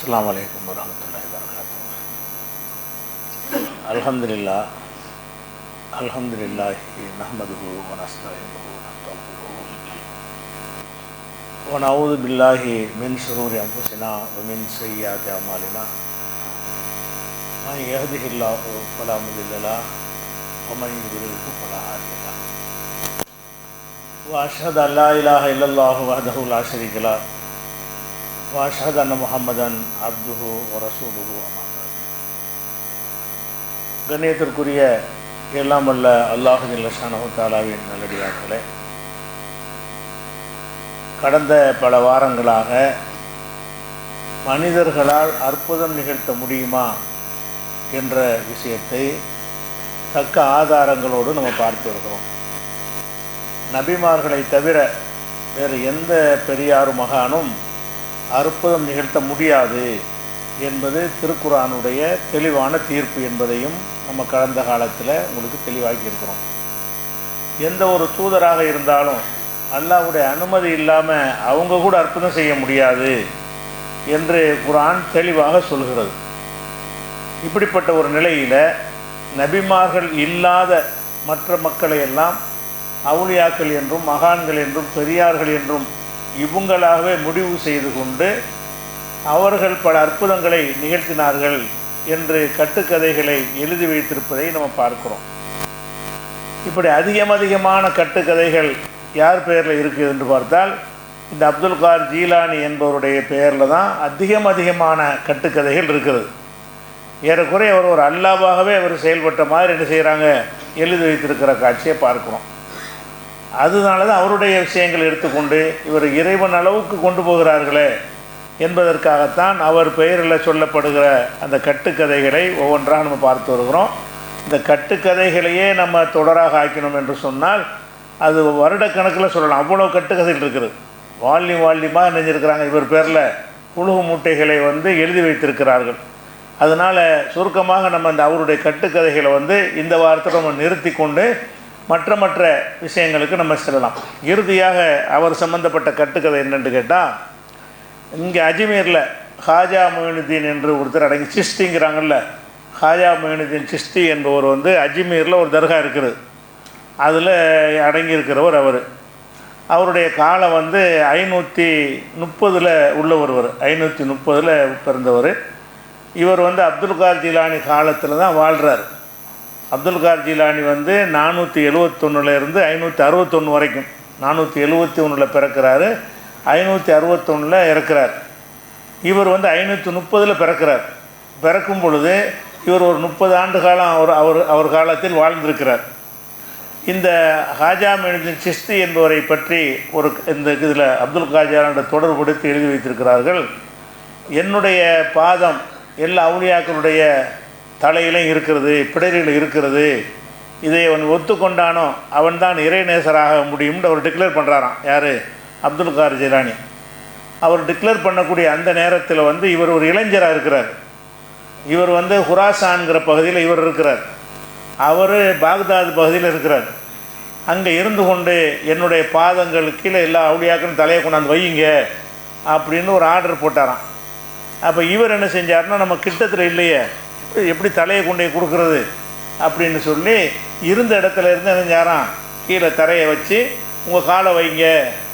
அஸ்ஸலாமு அலைக்கும் வரஹ்மத்துல்லாஹி வபரகாத்துஹு. அல்ஹம்துலில்லாஹ் அல்ஹம்துலில்லாஹி நஹ்மதுஹு வ நஸ்தஈனுஹு வ நஸ்தக்ஃபிருஹு வ நஊது பில்லாஹி மின் ஷுரூரி அன்ஃபுஸினா வ மின் ஸய்யிஆத்தி அமாலினா. மன் யஹ்திஹில்லாஹு ஃபலா முதில்ல லஹு வ மன் யுضللஹு ஃபலா ஹாதிய லஹு. வ அஷ்ஹது அன் லா இலாஹா இல்லல்லாஹு வஹ்தஹு லா ஷரீக லஹு வஅஷ்ஹது அன்ன முஹம்மதன் அப்துஹு வ ரசூலுஹு அம்மா பஅத். கண்ணியத்திற்குரிய எல்லாம் வல்ல அல்லாஹ் ஜல்ல ஷானஹு தஆலாவின் நல்லடியார்களே, கடந்த பல வாரங்களாக மனிதர்களால் அற்புதம் நிகழ்த்த முடியுமா என்ற விஷயத்தை தக்க ஆதாரங்களோடு நம்ம பார்த்து வருகிறோம். நபிமார்களை தவிர வேறு எந்த பெரியார் மகானும் அற்புதம் நிகழ்த்த முடியாது என்பது திருக்குர்ஆனுடைய தெளிவான தீர்ப்பு என்பதையும் நம்ம கடந்த காலத்தில் உங்களுக்கு தெளிவாக்கி இருக்கிறோம். எந்த ஒரு தூதராக இருந்தாலும் அல்லாஹ்வுடைய அனுமதி இல்லாமல் அவங்க கூட அற்புதம் செய்ய முடியாது என்று குர்ஆன் தெளிவாக சொல்கிறது. இப்படிப்பட்ட ஒரு நிலையில் நபிமார்கள் இல்லாத மற்ற மக்களை எல்லாம் அவுலியாக்கள் என்றும் மகான்கள் என்றும் பெரியார்கள் என்றும் இவங்களாகவே முடிவு செய்து கொண்டு அவர்கள் பல அற்புதங்களை நிகழ்த்தினார்கள் என்று கட்டுக்கதைகளை எழுதி வைத்திருப்பதை நம்ம பார்க்கிறோம். இப்படி அதிகமான கட்டுக்கதைகள் யார் பெயரில் இருக்குது என்று பார்த்தால் இந்த அப்துல் கார் ஜீலானி என்பவருடைய பெயரில் தான் அதிகமான கட்டுக்கதைகள் இருக்கிறது. ஏறக்குறைய அவர் ஒரு அல்லாவாகவே அவர் செயல்பட்ட மாதிரி என்ன செய்கிறாங்க, எழுதி வைத்திருக்கிற காட்சியை பார்க்குறோம். அதனால தான் அவருடைய விஷயங்கள் எடுத்துக்கொண்டு இவர் இறைவன் அளவுக்கு கொண்டு போகிறார்களே என்பதற்காகத்தான் அவர் பெயரில் சொல்லப்படுகிற அந்த கட்டுக்கதைகளை ஒவ்வொன்றாக நம்ம பார்த்து வருகிறோம். இந்த கட்டுக்கதைகளையே நம்ம தொடராக ஆக்கணும் என்று சொன்னால் அது வருடக்கணக்கில் சொல்லலாம். அவ்வளோ கட்டுக்கதைகள் இருக்குது. வால்யூமாக நினைஞ்சிருக்கிறாங்க. இவர் பேரில் புழுகு மூட்டைகளை எழுதி வைத்திருக்கிறார்கள். அதனால் சுருக்கமாக நம்ம இந்த அவருடைய கட்டுக்கதைகளை இந்த வாரத்தை நம்ம நிறுத்தி கொண்டு மற்ற விஷயங்களுக்கு நம்ம செல்லலாம். இறுதியாக அவர் சம்பந்தப்பட்ட கட்டுக்கதை என்னென்று கேட்டால், இங்கே அஜ்மீரில் ஹாஜா மொயினுதீன் என்று ஒருத்தர் அடங்கி சிஸ்திங்கிறாங்கல்ல, ஹாஜா மொயினுதீன் சிஸ்தி என்பவர் அஜ்மீரில் ஒரு தர்கா இருக்குது. அதில் அடங்கியிருக்கிறவர் அவருடைய காலம் 530 உள்ள ஒருவர், 530 பிறந்தவர். இவர் அப்துல் கார் ஜீலானி காலத்தில் தான் வாழ்கிறார். அப்துல் கார் ஜீலானி 471 561 வரைக்கும், 471 பிறக்கிறாரு, 561 இறக்கிறார். இவர் 530 பிறக்கிறார். பிறக்கும் பொழுது இவர் ஒரு 30 ஆண்டு காலம் அவர் காலத்தில் வாழ்ந்திருக்கிறார். இந்த ஹாஜா மொயினுதீன் சிஸ்தி என்பவரை பற்றி இந்த இதில் அப்துல் கார் ஜீலானியோட தொடர்புபடுத்தி எழுதி வைத்திருக்கிறார்கள். என்னுடைய பாதம் எல்லா அவுலியாக்களுடைய தலையிலும் இருக்கிறது, பிடரில் இருக்கிறது. இதை அவன் ஒத்துக்கொண்டானோ அவன்தான் இறைநேசராக முடியும்னு அவர் டிக்ளேர் பண்ணுறாராம். யார்? அப்துல் கார் ஜீலானி. அவர் டிக்ளேர் பண்ணக்கூடிய அந்த நேரத்தில் இவர் ஒரு இளைஞராக இருக்கிறார். இவர் ஹுராசான்கிற பகுதியில் இவர் இருக்கிறார். அவர் பாக்தாத் பகுதியில் இருக்கிறார். அங்கே இருந்து கொண்டு என்னுடைய பாதங்கள் கீழே எல்லா அவுலியாக்களும் தலையை கொண்டாந்து வையுங்க அப்படின்னு ஒரு ஆர்டர் போட்டாராம். அப்போ இவர் என்ன செஞ்சார்னா, நம்ம கிட்டத்தில் இல்லையே, எப்படி தலையை கொண்டு கொடுக்குறது அப்படின்னு சொல்லி இருந்த இடத்துல இருந்து நினைஞ்சாராம், கீழே தரையை வச்சு உங்கள் காலை வைங்க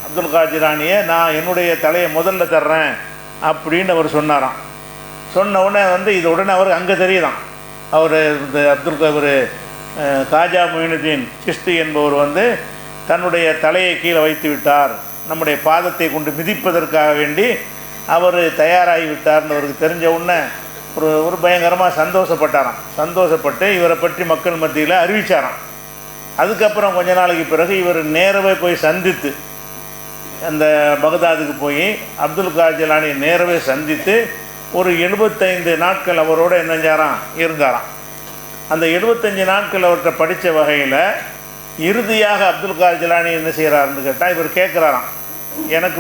அப்துல் கார் ஜீலானியை, நான் என்னுடைய தலையை முதல்ல தர்றேன் அப்படின்னு அவர் சொன்னாராம். சொன்ன உடனே இது உடனே அவர் அங்கே தெரியுதான். அவர் இந்த காஜா மொயினுதீன் சிஸ்தி என்பவர் தன்னுடைய தலையை கீழே வைத்து விட்டார், நம்முடைய பாதத்தை கொண்டு மிதிப்பதற்காக வேண்டி அவர் தயாராகி விட்டார்னு அவருக்கு தெரிஞ்ச உடனே ஒரு பயங்கரமாக சந்தோஷப்பட்டாராம். சந்தோஷப்பட்டு இவரை பற்றி மக்கள் மத்தியில் அறிவித்தாராம். அதுக்கப்புறம் கொஞ்ச நாளைக்கு பிறகு இவர் நேரவே போய் சந்தித்து, அந்த பகதாதுக்கு போய் அப்துல் கார் ஜீலானி நேரவே சந்தித்து ஒரு 75 நாட்கள் அவரோட என்னஞ்சாராம் இருந்தாராம். அந்த 75 நாட்கள் அவர்கிட்ட படித்த வகையில் இறுதியாக அப்துல் கார் ஜீலானி என்ன செய்கிறாருன்னு கேட்டால், இவர் கேட்குறாராம், எனக்கு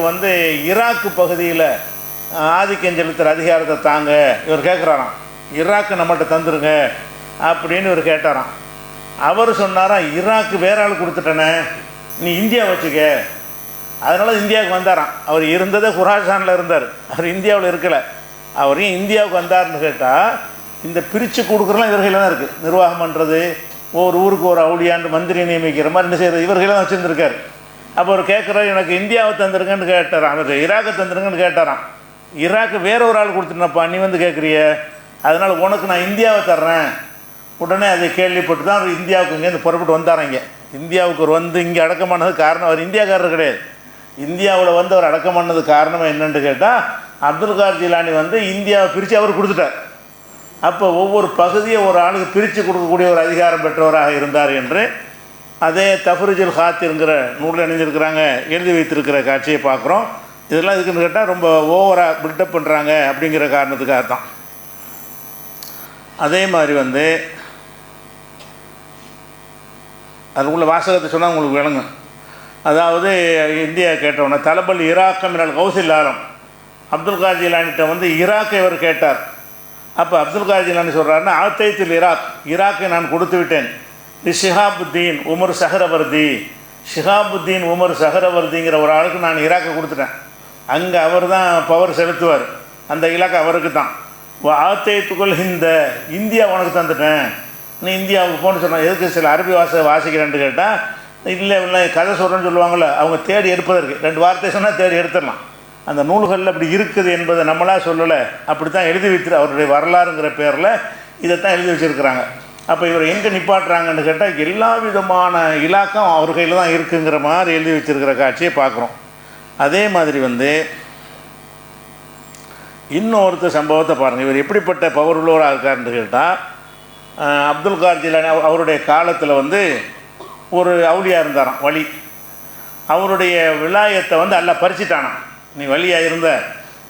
ஈராக்கு பகுதியில் ஆதிக்கம் செலுத்துகிற அதிகாரத்தை தாங்க. இவர் கேட்குறாராம், ஈராக்கு நம்மகிட்ட தந்துருங்க அப்படின்னு இவர் கேட்டாராம். அவர் சொன்னாராம், ஈராக்கு வேற ஆள் கொடுத்துட்டேனே, நீ இந்தியா வச்சுக்க. அதனால் இந்தியாவுக்கு வந்தாராம். அவர் இருந்ததே குராசானில் இருந்தார், அவர் இந்தியாவில் இருக்கலை. அவரையும் இந்தியாவுக்கு வந்தார்னு கேட்டால் இந்த பிரித்து கொடுக்குறலாம் இவர்களில் தான் இருக்குது. நிர்வாகம் பண்ணுறது, ஒவ்வொரு ஊருக்கு ஒரு அவுளியாண்டு மந்திரி நியமிக்கிற மாதிரி என்ன செய்கிறது இவர்களே தான் வச்சுருந்துருக்கார். அப்போ அவர் கேட்குறாரு, எனக்கு இந்தியாவை தந்துருங்கன்னு கேட்டாரான், அவர் ஈராக்கை தந்துருங்கன்னு கேட்டாரான். ஈராக்கு வேற ஒரு ஆள் கொடுத்துருந்தப்பா, நீ வந்து கேட்குறிய, அதனால் உனக்கு நான் இந்தியாவை தர்றேன். உடனே அதை கேள்விப்பட்டு தான் அவர் இந்தியாவுக்கு இங்கேருந்து புறப்பட்டு வந்தாராங்க. இந்தியாவுக்கு அவர் வந்து இங்கே அடக்கம் பண்ணது காரணம், அவர் இந்தியாக்காரர் கிடையாது. இந்தியாவில் வந்து அவர் அடக்கம் பண்ணது காரணம் என்னென்னு கேட்டால், அப்துல் கார் ஜிலானி வந்து இந்தியாவை பிரித்து அவர் கொடுத்துட்டார். அப்போ ஒவ்வொரு பகுதியை ஒரு ஆளுக்கு பிரித்து கொடுக்கக்கூடிய ஒரு அதிகாரம் பெற்றவராக இருந்தார் என்று அதே தஃப்ரீஜுல் ஹாத்திருங்கிற நூலில் இணைஞ்சிருக்கிறாங்க, எழுதி வைத்திருக்கிற காட்சியை பார்க்குறோம். இதெல்லாம் இதுக்குன்னு கேட்டால் ரொம்ப ஓவராக பில்டப் பண்ணுறாங்க அப்படிங்கிற காரணத்துக்காக தான். அதே மாதிரி வந்து அதுக்குள்ள வாசகத்தை சொன்னால் உங்களுக்கு விளங்கும். அதாவது இந்தியா கேட்டவுடனே தலபல் ஈராக் மினல் கௌசில் ஆலம், அப்துல் கார் ஜிலானிட்ட வந்து ஈராக்கை அவர் கேட்டார். அப்போ அப்துல் கார் ஜிலானி சொல்கிறாருன்னா, ஆத்தைத்தில் ஈராக்கை நான் கொடுத்து விட்டேன். ஷிஹாபுத்தீன் உமர் சஹரவர்தி, ஷிஹாபுத்தீன் உமர் சஹரவர்திங்கிற ஒரு ஆளுக்கு நான் ஈராக்கை கொடுத்துட்டேன். அங்கே அவர் தான் பவர் செலுத்துவார், அந்த இலாக்கை அவருக்கு தான். ஆத்தைத்துக்குள் இந்தியா உனக்கு தந்துட்டேன், நீ இந்தியாவுக்கு போன்னு சொன்னால் எதுக்கு சில அரபி வாசிக்கிறேன்னு கேட்டால், இல்லை கதை சொல்கிறேன்னு சொல்லுவாங்கள்ல, அவங்க தேடி எடுப்பதற்கு 2 வார்த்தை சொன்னால் தேடி எடுத்துடலாம். அந்த நூல்களில் அப்படி இருக்குது என்பதை நம்மளாக சொல்லலை, அப்படி தான் எழுதி வைத்து அவருடைய வரலாறுங்கிற பேரில் இதைத்தான் எழுதி வச்சுருக்கிறாங்க. அப்போ இவர் எங்கே நிப்பாட்டுறாங்கன்னு கேட்டால், எல்லா விதமான இலாக்கம் அவர் கையில் தான் இருக்குங்கிற மாதிரி எழுதி வச்சுருக்கிற காட்சியை பார்க்குறோம். அதே மாதிரி வந்து இன்னொருத்த சம்பவத்தை பாருங்கள். இவர் எப்படிப்பட்ட பவர் உள்ளவராக இருக்காருன்னு கேட்டால், அப்துல் கார் ஜிலானி அவருடைய காலத்தில் வந்து ஒரு அவுலியா இருந்தாராம், வலி. அவருடைய விலாயத்தை வந்து அல்லாஹ் பறிச்சிட்டானான். நீ வலியாக இருந்த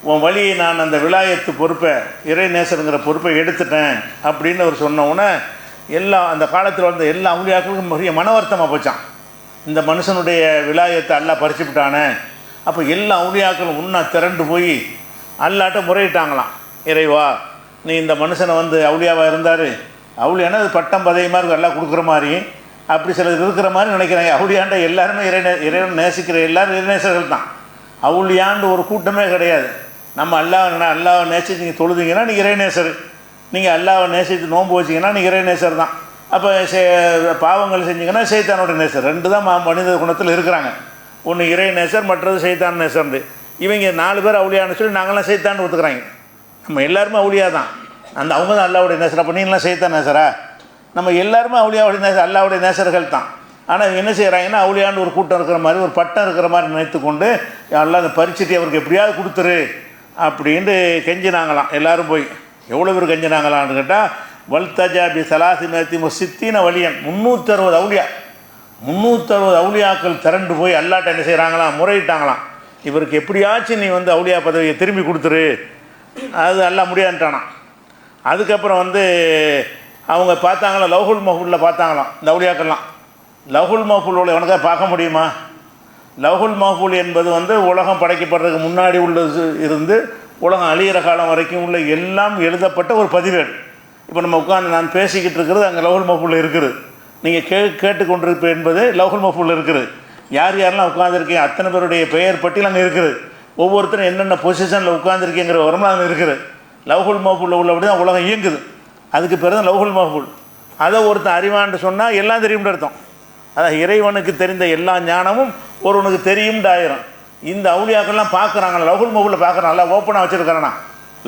உன் வலியை நான் அந்த விலாயத்து பொறுப்பை, இறைநேசருங்கிற பொறுப்பை எடுத்துட்டேன் அப்படின்னு அவர் சொன்னவுடனே அந்த காலத்தில் வந்த எல்லா அவுலியாக்களுக்கும் பெரிய மன வருத்தமாக போச்சான். இந்த மனுஷனுடைய விலாயத்தை அல்லாஹ் பறிச்சுவிட்டானே. அப்போ எல்லா அவுலியாக்களும் உண்ணா திரண்டு போய் அல்லாட்ட முறையிட்டாங்களாம், இறைவா நீ இந்த மனுஷனை வந்து அவுலியாவாக இருந்தார், அவுலியானா அது பட்டம் பதவியமாக இருக்கும், எல்லாம் கொடுக்குற மாதிரி அப்படி சிலர் இருக்கிற மாதிரி நினைக்கிறாங்க. அவுலியாண்ட எல்லாருமே இறைவன் நேசிக்கிற எல்லோரும் இறைநேசர்கள் தான். அவுலியாண்டு ஒரு கூட்டமே கிடையாது. நம்ம அல்லாவை நேசித்து நீங்கள் தொழுதிங்கன்னா நீங்கள் இறைநேசர், நீங்கள் அல்லாவை நேசித்து நோன்பு வச்சிங்கன்னா நீங்கள் இறைநேசர் தான். அப்போ பாவங்கள் செஞ்சிங்கன்னா சைத்தானோட நேசர். 2 தான் மனித குணத்தில் இருக்கிறாங்க. ஒன்று இறைநேசர், மற்றது சைத்தான் நேசர்ண்டு. இவங்க 4 பேர் அவுலியான்னு சொல்லி நாங்களாம் சைத்தான்னு ஒத்துக்கிறாங்க. நம்ம எல்லாருமே அவுலியா தான், அவங்க தான் அல்லாவுடைய நேசர். அப்போ நீங்களாம் சைத்தான் நேசரா? நம்ம எல்லாருமே அவுலியாவுடைய நேசர், அல்லாவுடைய நேசர்கள் தான். ஆனால் இவங்க என்ன செய்கிறாங்கன்னா, அவுலியான்னு ஒரு கூட்டம் இருக்கிற மாதிரி, ஒரு பட்டம் இருக்கிற மாதிரி நினைத்து கொண்டு எல்லாம் அந்த பறிச்சுட்டு அவருக்கு எப்படியாவது கொடுத்துரு அப்படின்ட்டு கெஞ்சினாங்களாம். எல்லோரும் போய் எவ்வளோ பேர் கெஞ்சினாங்களான்னு கேட்டால், வல்தஜாபி சலாசிமத்தி முசித்தின வலியன் 360 அவுலியா, 360 அவுலியாக்கள் திரண்டு போய் அல்லாட்ட என்ன செய்கிறாங்களாம், முறையிட்டாங்களாம். இவருக்கு எப்படியாச்சும் நீ வந்து அவுலியா பதவியை திரும்பி கொடுத்துரு. அது எல்லாம் முடியாதுட்டானான். அதுக்கப்புறம் வந்து அவங்க பார்த்தாங்களாம், லவ்ஹுல் மஹ்ஃபூலில் பார்த்தாங்களாம் இந்த அவுலியாக்கள்லாம். லவ்ஹுல் மஹ்ஃபூல் உனக்காக பார்க்க முடியுமா? லவ்ஹுல் மஹ்ஃபூல் என்பது வந்து உலகம் படைக்கப்படுறதுக்கு முன்னாடி உள்ளது இருந்து உலகம் அழியிற காலம் வரைக்கும் உள்ள எல்லாம் எழுதப்பட்ட ஒரு பதிவேடு. இப்போ நம்ம உட்காந்து நான் பேசிக்கிட்டு இருக்கிறது அங்கே லவ்ஹுல் மஹ்ஃபூலில் இருக்குது. நீங்கள் கேட்டுக்கொண்டிருப்ப என்பது லவ்ஹுல் மஹ்ஃபூலில் இருக்குது. யார் யாரெல்லாம் உட்காந்துருக்கீங்க அத்தனை பேருடைய பெயர் பட்டியல் அங்கே இருக்குது. ஒவ்வொருத்தரும் என்னென்ன பொசிஷனில் உட்காந்துருக்கீங்கிற வரமும் அங்கே இருக்குது. லவ்ஹுல் மஹ்ஃபூலில் உள்ளபடி தான் உலகம் இயங்குது. அதுக்கு பேர் தான் லவ்ஹுல் மஹ்ஃபூல். அதை ஒருத்தன் அறிவான்னு சொன்னால் எல்லாம் தெரியும்னு அர்த்தம். அதான் இறைவனுக்கு தெரிந்த எல்லா ஞானமும் ஒருவனுக்கு தெரியும்னு ஆயிரும். இந்த அவுலியாக்கள்லாம் பார்க்குறாங்களா, லவ்ஹுல் மஹ்ஃபூலில் பார்க்குறான், நல்லா ஓப்பனாக வச்சுருக்கானா.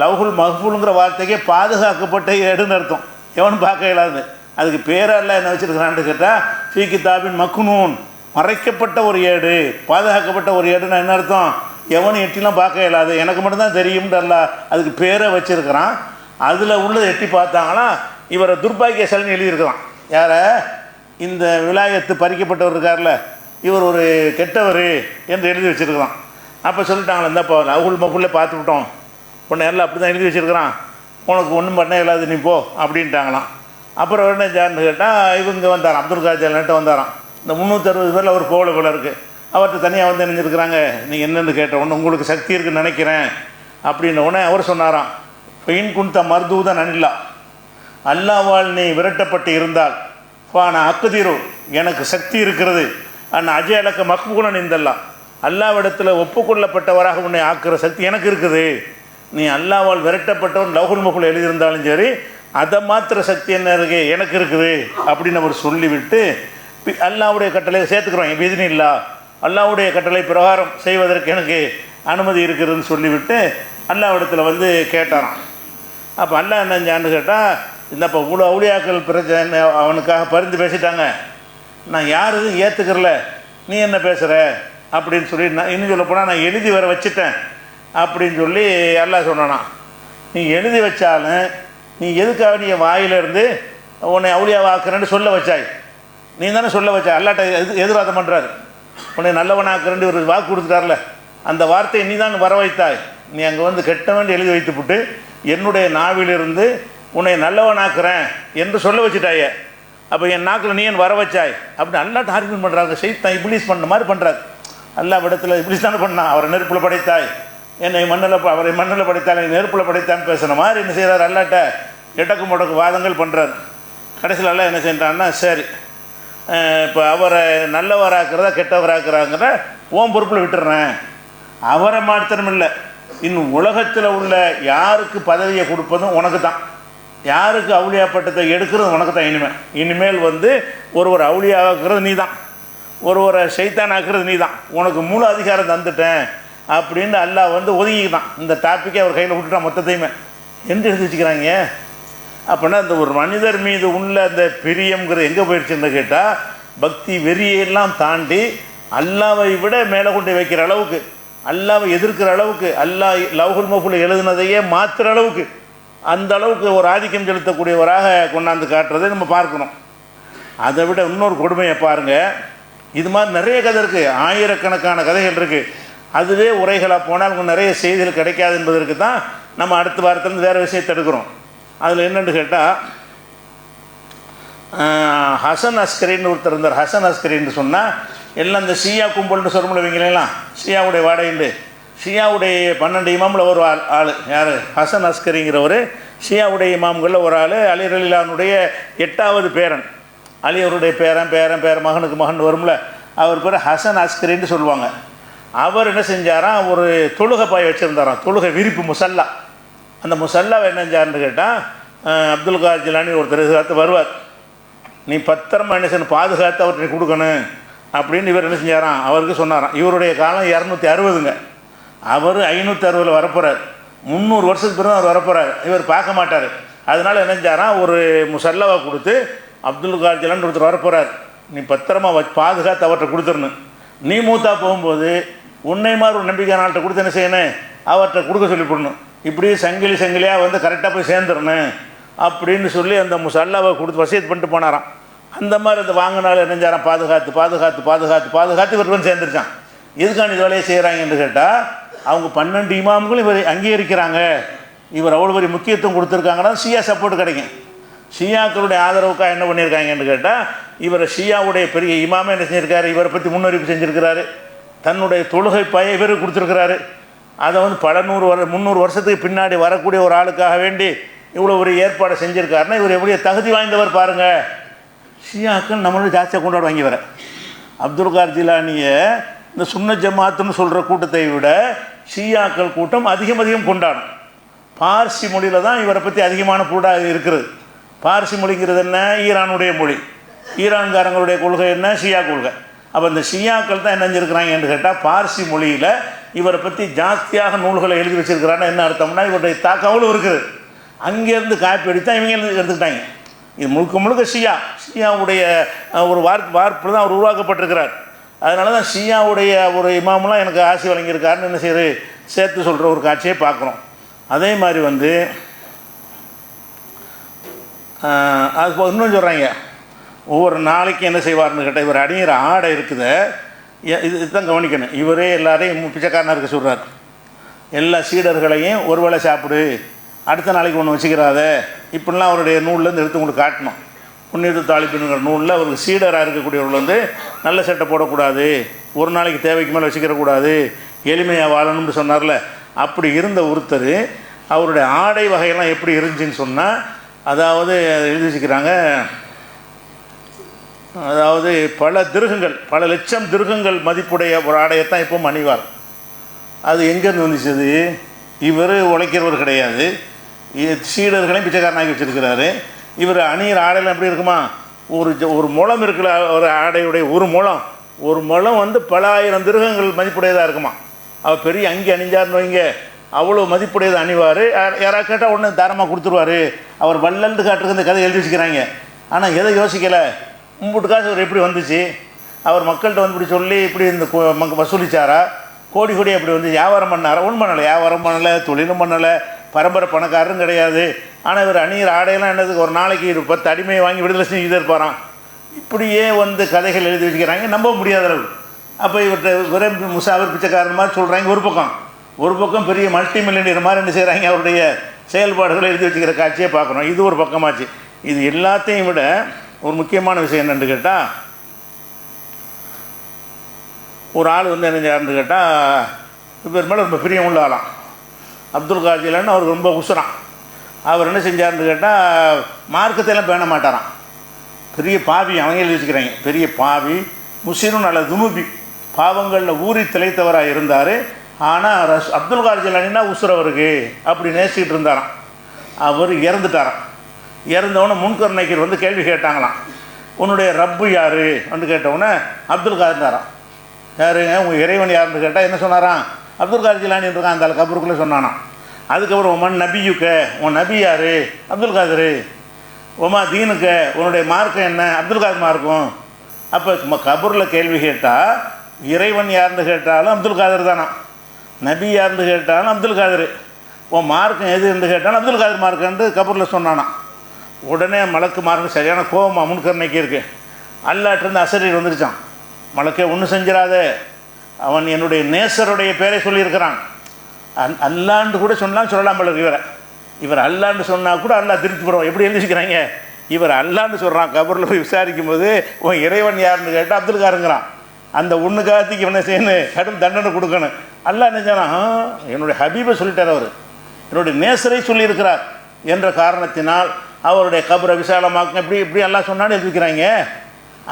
லவ்ஹுல் மஹ்ஃபூலுங்கிற வார்த்தைக்கே பாதுகாக்கப்பட்ட ஏடுன்னு அர்த்தம். எவனும் பார்க்க இயலாது. அதுக்கு பேரெல்லாம் என்ன வச்சுருக்கிறான்னு கேட்டால், ஃபீ கிதாபின் மக்னூன், மறைக்கப்பட்ட ஒரு ஏடு, பாதுகாக்கப்பட்ட ஒரு ஏடுன்னு என்ன அர்த்தம்? எவனும் எட்டிலாம் பார்க்க இயலாது, எனக்கு மட்டும்தான் தெரியும்ன்றல்ல அதுக்கு பேரை வச்சுருக்கிறான். அதில் உள்ளதை எட்டி பார்த்தாங்கன்னா இவரை துர்பாக்கியசாலின்னு எழுதியிருக்கிறான். யாரை? இந்த விலாயத்து பறிக்கப்பட்டவர் இருக்கார்ல, இவர் ஒரு கெட்டவர் என்று எழுதி வச்சுருக்கிறான். அப்போ சொல்லிட்டாங்களே, இந்தப்போ லவ்ஹுல் மஹ்ஃபூலில் பார்த்துக்கிட்டோம், உன்னை எல்லாம் அப்படி தான் எழுதி வச்சுருக்கிறான், உனக்கு ஒன்றும் பண்ண இல்லாது நீ போ அப்படின்ட்டாங்களாம். அப்புறம் என்ன ஜான்னு கேட்டால், இவங்க வந்தாராம், அப்துல் கார் ஜிலானிட்ட வந்தாராம். இந்த 360 பேரில் அவர் போகல போல இருக்குது. அவர்கிட்ட தனியாக வந்து நினைஞ்சிருக்கிறாங்க. நீங்கள் என்னென்னு கேட்ட உடனே உங்களுக்கு சக்தி இருக்குன்னு நினைக்கிறேன் அப்படின்ன உடனே அவர் சொன்னாராம், பெயின் குந்த மருதூதன் அனில்லா, அல்லாவால் நீ விரட்டப்பட்டு இருந்தால் நான் அக்குதிரோ, எனக்கு சக்தி இருக்கிறது. அஜய் அலக்க மக்பூலன் இந்தல்லா, அல்லாவிடத்தில் ஒப்புக்கொள்ளப்பட்டவராக உன்னை ஆக்குற சக்தி எனக்கு இருக்குது. நீ அல்லாஹ்வால் விரட்டப்பட்டவன் லவ்ஹுல் மஹ்ஃபூல் எழுதியிருந்தாலும் சரி, அதை மாத்திர சக்தி என்ன இருக்கு எனக்கு இருக்குது அப்படின்னு அவர் சொல்லிவிட்டு அல்லாஹ்வுடைய கட்டளை சேர்த்துக்கிறோம். பிஇذنில்லா அல்லாஹ்வுடைய கட்டளை பிரகாரம் செய்வதற்கு எனக்கு அனுமதி இருக்குதுன்னு சொல்லிவிட்டு அல்லாஹ்விடத்தில் வந்து கேட்டாராம். அப்போ அல்லாஹ் என்னஞ்சான்னு கேட்டால், இந்தப்போ இவ்வளோ அவுலியாக்கள் பிரச்சனை அவனுக்காக பரிந்து பேசிட்டாங்க, நான் யார் எதுவும் ஏற்றுக்கிறல, நீ என்ன பேசுகிற அப்படின்னு சொல்லி நான் இன்னும் சொல்ல போனால் நான் எழுதி வர வச்சுட்டேன் அப்படின்னு சொல்லி அல்லாஹ் சொன்னானா. நீ எழுதி வச்சாலும் நீ எதுக்காக நீ வாயிலிருந்து உன்னை அவுலியாவாக்குறேன்னு சொல்ல வச்சாய், நீ தானே சொல்ல வச்சா. அல்லாட்ட எதிர்வாதம் பண்ணுறாரு. உன்னை நல்லவனாக்குறேன்னு ஒரு வாக்கு கொடுத்துட்டார்ல, அந்த வார்த்தையை நீ தான் வர வைத்தாய். நீ அங்கே வந்து கெட்டவன் எழுதி வைத்துவிட்டு என்னுடைய நாவிலிருந்து உன்னை நல்லவனாக்குறேன் என்று சொல்ல வச்சுட்டாய. அப்போ என் நாக்கில் நீ என் வர வச்சாய் அப்படின்னு அல்லாட்ட ஆர்கியூமெண்ட் பண்ணுறாங்க. ஷைத்தான் இப்லீஸ் பண்ண மாதிரி பண்ணுறாரு. அல்லாஹ் இடத்துல இப்லீஸ் தானே பண்ணான். அவரை நெருப்பில் படைத்தாய், என்னை அவரை மண்ணில் படைத்தால் என்னை நெருப்பில் படைத்தான்னு பேசுகிற மாதிரி என்ன செய்கிறார், அல்லாட்ட எடக்கு முடக்கு வாதங்கள் பண்ணுறாரு. கடைசியில் எல்லாம் என்ன செய்கிறான்னா, சரி இப்போ அவரை நல்லவராக்கிறதா கெட்டவராக்குறாங்கிற ஓம் பொறுப்பில் விட்டுறேன். அவரை மாத்திரம் இல்லை, இன்னும் உலகத்தில் உள்ள யாருக்கு பதவியை கொடுப்பதும் உனக்கு தான், யாருக்கு அவுளியா பட்டத்தை எடுக்கிறது உனக்கு தான். இனிமேல் வந்து ஒருவர் அவுளியாக்குறது நீ தான், ஒருவரை ஷைத்தான் ஆக்குறது நீ தான், உனக்கு முழு அதிகாரம் தந்துட்டேன் அப்படின்னு அல்லாஹ் வந்து ஒதுங்கிக்கிட்டான். இந்த டாப்பிக்கே அவர் கையில் விட்டுட்டான் மொத்தத்தையுமே என்று எழுதி வச்சுக்கிறாங்க. அப்படின்னா இந்த ஒரு மனிதர் மீது உள்ள அந்த பிரியம்ங்கிறது எங்கே போயிடுச்சுன்னு கேட்டால், பக்தி வெறியெல்லாம் தாண்டி அல்லாவை விட மேலே கொண்டு வைக்கிற அளவுக்கு, அல்லாவை எதிர்க்கிற அளவுக்கு, அல்லாஹ் லவ்ஹுல் மஹ்ஃபூல் எழுதுனதையே மாற்றுற அளவுக்கு, அந்த அளவுக்கு ஒரு ஆதிக்கம் செலுத்தக்கூடியவராக கொண்டாந்து காட்டுறதை நம்ம பார்க்கணும். அதை விட இன்னொரு கொடுமையை பாருங்கள். இது மாதிரி நிறைய கதை இருக்குது, ஆயிரக்கணக்கான கதைகள் இருக்குது. அதுவே உரைகளாக போனால் அவங்க நிறைய செய்திகள் கிடைக்காது என்பதற்கு தான் நம்ம அடுத்த வாரத்துலேருந்து வேறு விஷயத்தை எடுக்கிறோம். அதில் என்னென்னு கேட்டால், ஹசன் அஸ்கரின்னு ஒருத்தர் இருந்தார். ஹசன் அஸ்கரின்னு சொன்னால் எல்லாம் இந்த ஷியா கும்பல்னு சொல்ல வைங்களேலாம், ஷியாவுடைய வாடைண்டு, ஷியாவுடைய 12 இமாமில் ஒரு ஆள் யார், ஹசன் அஸ்கரிங்கிறவர் ஷியாவுடைய இமாம்களில் ஒரு ஆள். அலி ரலியல்லாஹுனுடைய 8வது பேரன், அலி அவருடைய பேரன் மகனுக்கு மகன் வரும்ல, அவர் பேர் ஹசன் அஸ்கரின்னு சொல்லுவாங்க. அவர் என்ன செஞ்சாராம், ஒரு தொழுகை பாய் வச்சுருந்தாராம், தொழுகை விரிப்பு முசல்லா. அந்த முசல்லாவை என்ன செஞ்சார்னு கேட்டால், அப்துல் காதர் ஜிலானி ஒருத்தர் வருவார், நீ பத்திரமா என்ன செய்யணும், பாதுகாத்து அவர்கிட்ட நீ கொடுக்கணும் அப்படின்னு இவர் என்ன செஞ்சாராம், அவருக்கு சொன்னாராம். இவருடைய காலம் 260ங்க, அவர் 560 வரப்போகிறார். 300 வருஷத்துக்கு பிறகு அவர் வரப்போகிறார். இவர் பார்க்க மாட்டார். அதனால் என்ன செஞ்சாராம், ஒரு முசல்லாவை கொடுத்து அப்துல் காதர் ஜிலானி ஒருத்தர் வரப்போகிறார், நீ பத்திரமா பாதுகாத்து அவர்கிட்ட கொடுத்துடணும். நீ மூத்தா போகும்போது உன்னை மாதிரி ஒரு நம்பிக்கையானால்கிட்ட கொடுத்து என்ன செய்யணும், அவர்கிட்ட கொடுக்க சொல்லி போடணும். இப்படி சங்கிலியாக வந்து கரெக்டாக போய் சேர்ந்துடணும் அப்படின்னு சொல்லி அந்த முசல்லாவை கொடுத்து வசியத் பண்ணிட்டு போனாராம். அந்த மாதிரி அந்த வாங்கினாலும் என்னஞ்சாராம், பாதுகாத்து இவர் வந்து சேர்ந்துருச்சான். எதுக்கான இது வேலையை செய்கிறாங்கன்னு கேட்டால், அவங்க 12 இமாம்களும் இவர் அங்கீகரிக்கிறாங்க, இவர் அவ்வளோ பெரிய முக்கியத்துவம் கொடுத்துருக்காங்கன்னா ஷியா சப்போர்ட் கிடைக்கும். ஷியாக்களுடைய ஆதரவுக்காக என்ன பண்ணியிருக்காங்கன்னு கேட்டால், இவர் ஷியாவுடைய பெரிய இமாமே என்ன செஞ்சுருக்காரு, இவரை பற்றி முன்னறிவிப்பு செஞ்சுருக்கிறாரு, தன்னுடைய தொழுகை பய இவர் கொடுத்துருக்கிறாரு. அதை வந்து பல 300 வருஷத்துக்கு பின்னாடி வரக்கூடிய ஒரு ஆளுக்காக வேண்டி இவ்வளோ ஒரு ஏற்பாடை செஞ்சுருக்காருன்னா இவர் எப்படி தகுதி வாய்ந்தவர் பாருங்கள். ஷியாக்கள் நம்மளோட ஜாஸ்தியாக கொண்டாடுவாங்க வர. அப்துல் காதர் ஜிலானியை இந்த சுன்னத் ஜமாத்துன்னு சொல்கிற கூட்டத்தை விட ஷியாக்கள் கூட்டம் அதிகம் கொண்டாடும். பார்சி மொழியில் தான் இவரை பற்றி அதிகமான கூடாது இருக்கிறது. பார்சி மொழிங்கிறது என்ன, ஈரானுடைய மொழி. ஈரான்காரங்களுடைய கொள்கை என்ன, ஷியா கொள்கை. அப்போ இந்த ஷியாக்கள் தான் என்ன செஞ்சுருக்கிறாங்கன்னு கேட்டால், பார்சி மொழியில் இவரை பற்றி ஜாஸ்தியாக நூல்களை எழுதி வச்சுருக்கிறான்னு என்ன அர்த்தம்னா, இவருடைய தாக்கவலும் இருக்குது. அங்கேருந்து காப்பி அடித்தான் இவங்க எடுத்துக்கிட்டாங்க. இது முழுக்க ஷியாவுடைய ஒரு வார்ப்பு தான் அவர் உருவாக்கப்பட்டிருக்கிறார். அதனால தான் ஷியாவுடைய ஒரு இமாமெலாம் எனக்கு ஆசி வழங்கியிருக்காருன்னு என்ன செய்யுது சேர்த்து சொல்கிற ஒரு காட்சியை பார்க்குறோம். அதே மாதிரி வந்து அது இன்னும் சொல்கிறாங்க, ஒவ்வொரு நாளைக்கு என்ன செய்வார்னு கேட்டால், இவர் அணிகிற ஆடை இருக்குது, இதுதான் கவனிக்கணும். இவரே எல்லாரையும் பிச்சைக்காரனாக இருக்க சொல்கிறார். எல்லா சீடர்களையும் ஒரு வேளை சாப்பிடு, அடுத்த நாளைக்கு ஒன்று வச்சுக்கிறாத, இப்படிலாம் அவருடைய நூல்லேருந்து எடுத்து உங்களுக்கு காட்டணும். புண்ணியத்து தாளிப்புங்கிற நூலில் அவருக்கு சீடராக இருக்கக்கூடியவர்கள் வந்து நல்ல சட்டை போடக்கூடாது, ஒரு நாளைக்கு தேவைக்கு மேலே வச்சுக்கிறக்கூடாது, எளிமையாக வாழணும்னு சொன்னார்ல. அப்படி இருந்த ஒருத்தர் அவருடைய ஆடை வகையெல்லாம் எப்படி இருந்துச்சுன்னு சொன்னால், அதாவது எழுதி வச்சுக்கிறாங்க, அதாவது பல லட்சம் திருகங்கள் மதிப்புடைய ஒரு ஆடையத்தான் இப்போ அணிவார். அது எங்கேருந்து வந்துச்சு, இவர் உழைக்கிறவர் கிடையாது, சீடர்களையும் பிச்சைக்காரனாக்கி வச்சுருக்கிறாரு. இவர் அணியிற ஆடையெல்லாம் எப்படி இருக்குமா, ஒரு முழம் இருக்கிற ஒரு ஆடையுடைய ஒரு முழம் வந்து பல ஆயிரம் திருகங்கள் மதிப்புடையதாக இருக்குமா. அவர் பெரிய அங்கி அணிஞ்சார்னு வைங்க, அவ்வளோ மதிப்புடையது அணிவார். யாராவது கேட்டால் உடனே தாரமாக கொடுத்துருவார். அவர் வள்ளல்னு காட்டுறதுக்கு இந்த கதை எழுதி வச்சுக்கிறாங்க. ஆனால் எதை யோசிக்கலை, மும்புட்டு காசு அவர் எப்படி வந்துச்சு, அவர் மக்கள்கிட்ட வந்து இப்படி சொல்லி இப்படி இந்த வசூலிச்சாரா, கோடி கோடியாக இப்படி வந்து வியாபாரம் பண்ணாரா? ஒன்றும் பண்ணலை, வியாபாரம் பண்ணலை, தொழிலும் பண்ணலை, பரம்பரை பணக்காரரும் கிடையாது. ஆனால் இவர் அணிகிற ஆடையெல்லாம் என்னதுக்கு, ஒரு நாளைக்கு 10 அடிமையை வாங்கி விடுதலை செஞ்சு இருப்பாராம். இப்படியே வந்து கதைகள் எழுதி வச்சுக்கிறாங்க, நம்ப முடியாத அளவு. அப்போ இவர்கிட்ட ஒரே முசாவர் பிச்சைக்காரன் மாதிரி சொல்கிறாங்க. ஒரு பக்கம் பெரிய மல்டி மில்லியனியர் மாதிரி என்ன செய்கிறாங்க, அவருடைய செயல்பாடுகளை எழுதி வச்சுக்கிற காட்சியை பார்க்குறோம். இது ஒரு பக்கமாச்சு. இது எல்லாத்தையும் விட ஒரு முக்கியமான விஷயம் என்னென்னு கேட்டால், ஒரு ஆள் வந்து என்ன செய்யாருன்னு கேட்டால், இவர் மேலே ரொம்ப பிரியம் உள்ள ஆளாம். அப்துல் காதர் ஜிலானி அவருக்கு ரொம்ப உசுரான். அவர் என்ன செஞ்சார்னு கேட்டால், மார்க்கத்தையெல்லாம் பேண மாட்டாராம். பெரிய பாவி, அவங்க எழுதி வச்சுக்கிறாங்க, பெரிய பாவி, முஸ்லிம் நல்ல துணுபி, பாவங்களில் ஊறி திளைத்தவராக இருந்தார். ஆனால் அப்துல் காதர் ஜிலானின்னா உசுரவருக்கு அப்படி நேசிக்கிட்டு இருந்தாராம். அவர் இறந்துட்டாராம். இறந்தவொடனே முன்கர் நக்கீர் வந்து கேள்வி கேட்டாங்களாம், உன்னுடைய ரப்பு யார் அப்படின்னு கேட்டவுடனே அப்துல் காதர்னாராம். யாருங்க உங்கள் இறைவன் யாருன்னு கேட்டால் என்ன சொன்னாராம், அப்துல் காதர் ஜிலானி இருக்கான் அந்த கபருக்குள்ளே சொன்னானாம். அதுக்கப்புறம் உமன் நபியுக்க, உன் நபி யார், அப்துல் காதர். உமா தீனுக்க, உன்னுடைய மார்க்கம் என்ன, அப்துல் காதர் மார்க்கம். அப்போ கபூரில் கேள்வி கேட்டால் இறைவன் யாருன்னு கேட்டாலும் அப்துல் காதர் தானா, நபி யாருன்னு கேட்டாலும் அப்துல் காதர், உன் மார்க்கம் எது என்று கேட்டாலும் அப்துல் காதர் மார்க்கன்று கபூரில் சொன்னானா. உடனே மலக்கு மார்க்கம் சரியான கோபமாக முன்கர்ணைக்கு இருக்குது. அல்லாட்டிருந்து அசரீர் வந்துருச்சான். மலக்கே ஒன்றும் செஞ்சிடாத, அவன் என்னுடைய நேசருடைய பேரை சொல்லியிருக்கிறான். அல்லாண்டு கூட சொன்னாலும் சொல்லலாம் போல இவர் அல்லாண்டு சொன்னால் கூட அல்லா திருப்தி போடுவோம். எப்படி எழுதிக்கிறாங்க, இவர் அல்லாண்டு சொல்கிறான். கபரில் போய் விசாரிக்கும் போது உன் இறைவன் யாருன்னு கேட்டால் அப்துல் காருங்கிறான். அந்த ஒன்று காலத்துக்கு இவனை செய்யணும், கடும் தண்டனை கொடுக்கணும். அல்லா நினைச்சானா, என்னுடைய ஹபீபை சொல்லிட்டார், அவர் என்னுடைய நேசரை சொல்லியிருக்கிறார் என்ற காரணத்தினால் அவருடைய கபரை விசாலமாக்கும். இப்படி எல்லாம் சொன்னாலும் எழுதிக்கிறாங்க.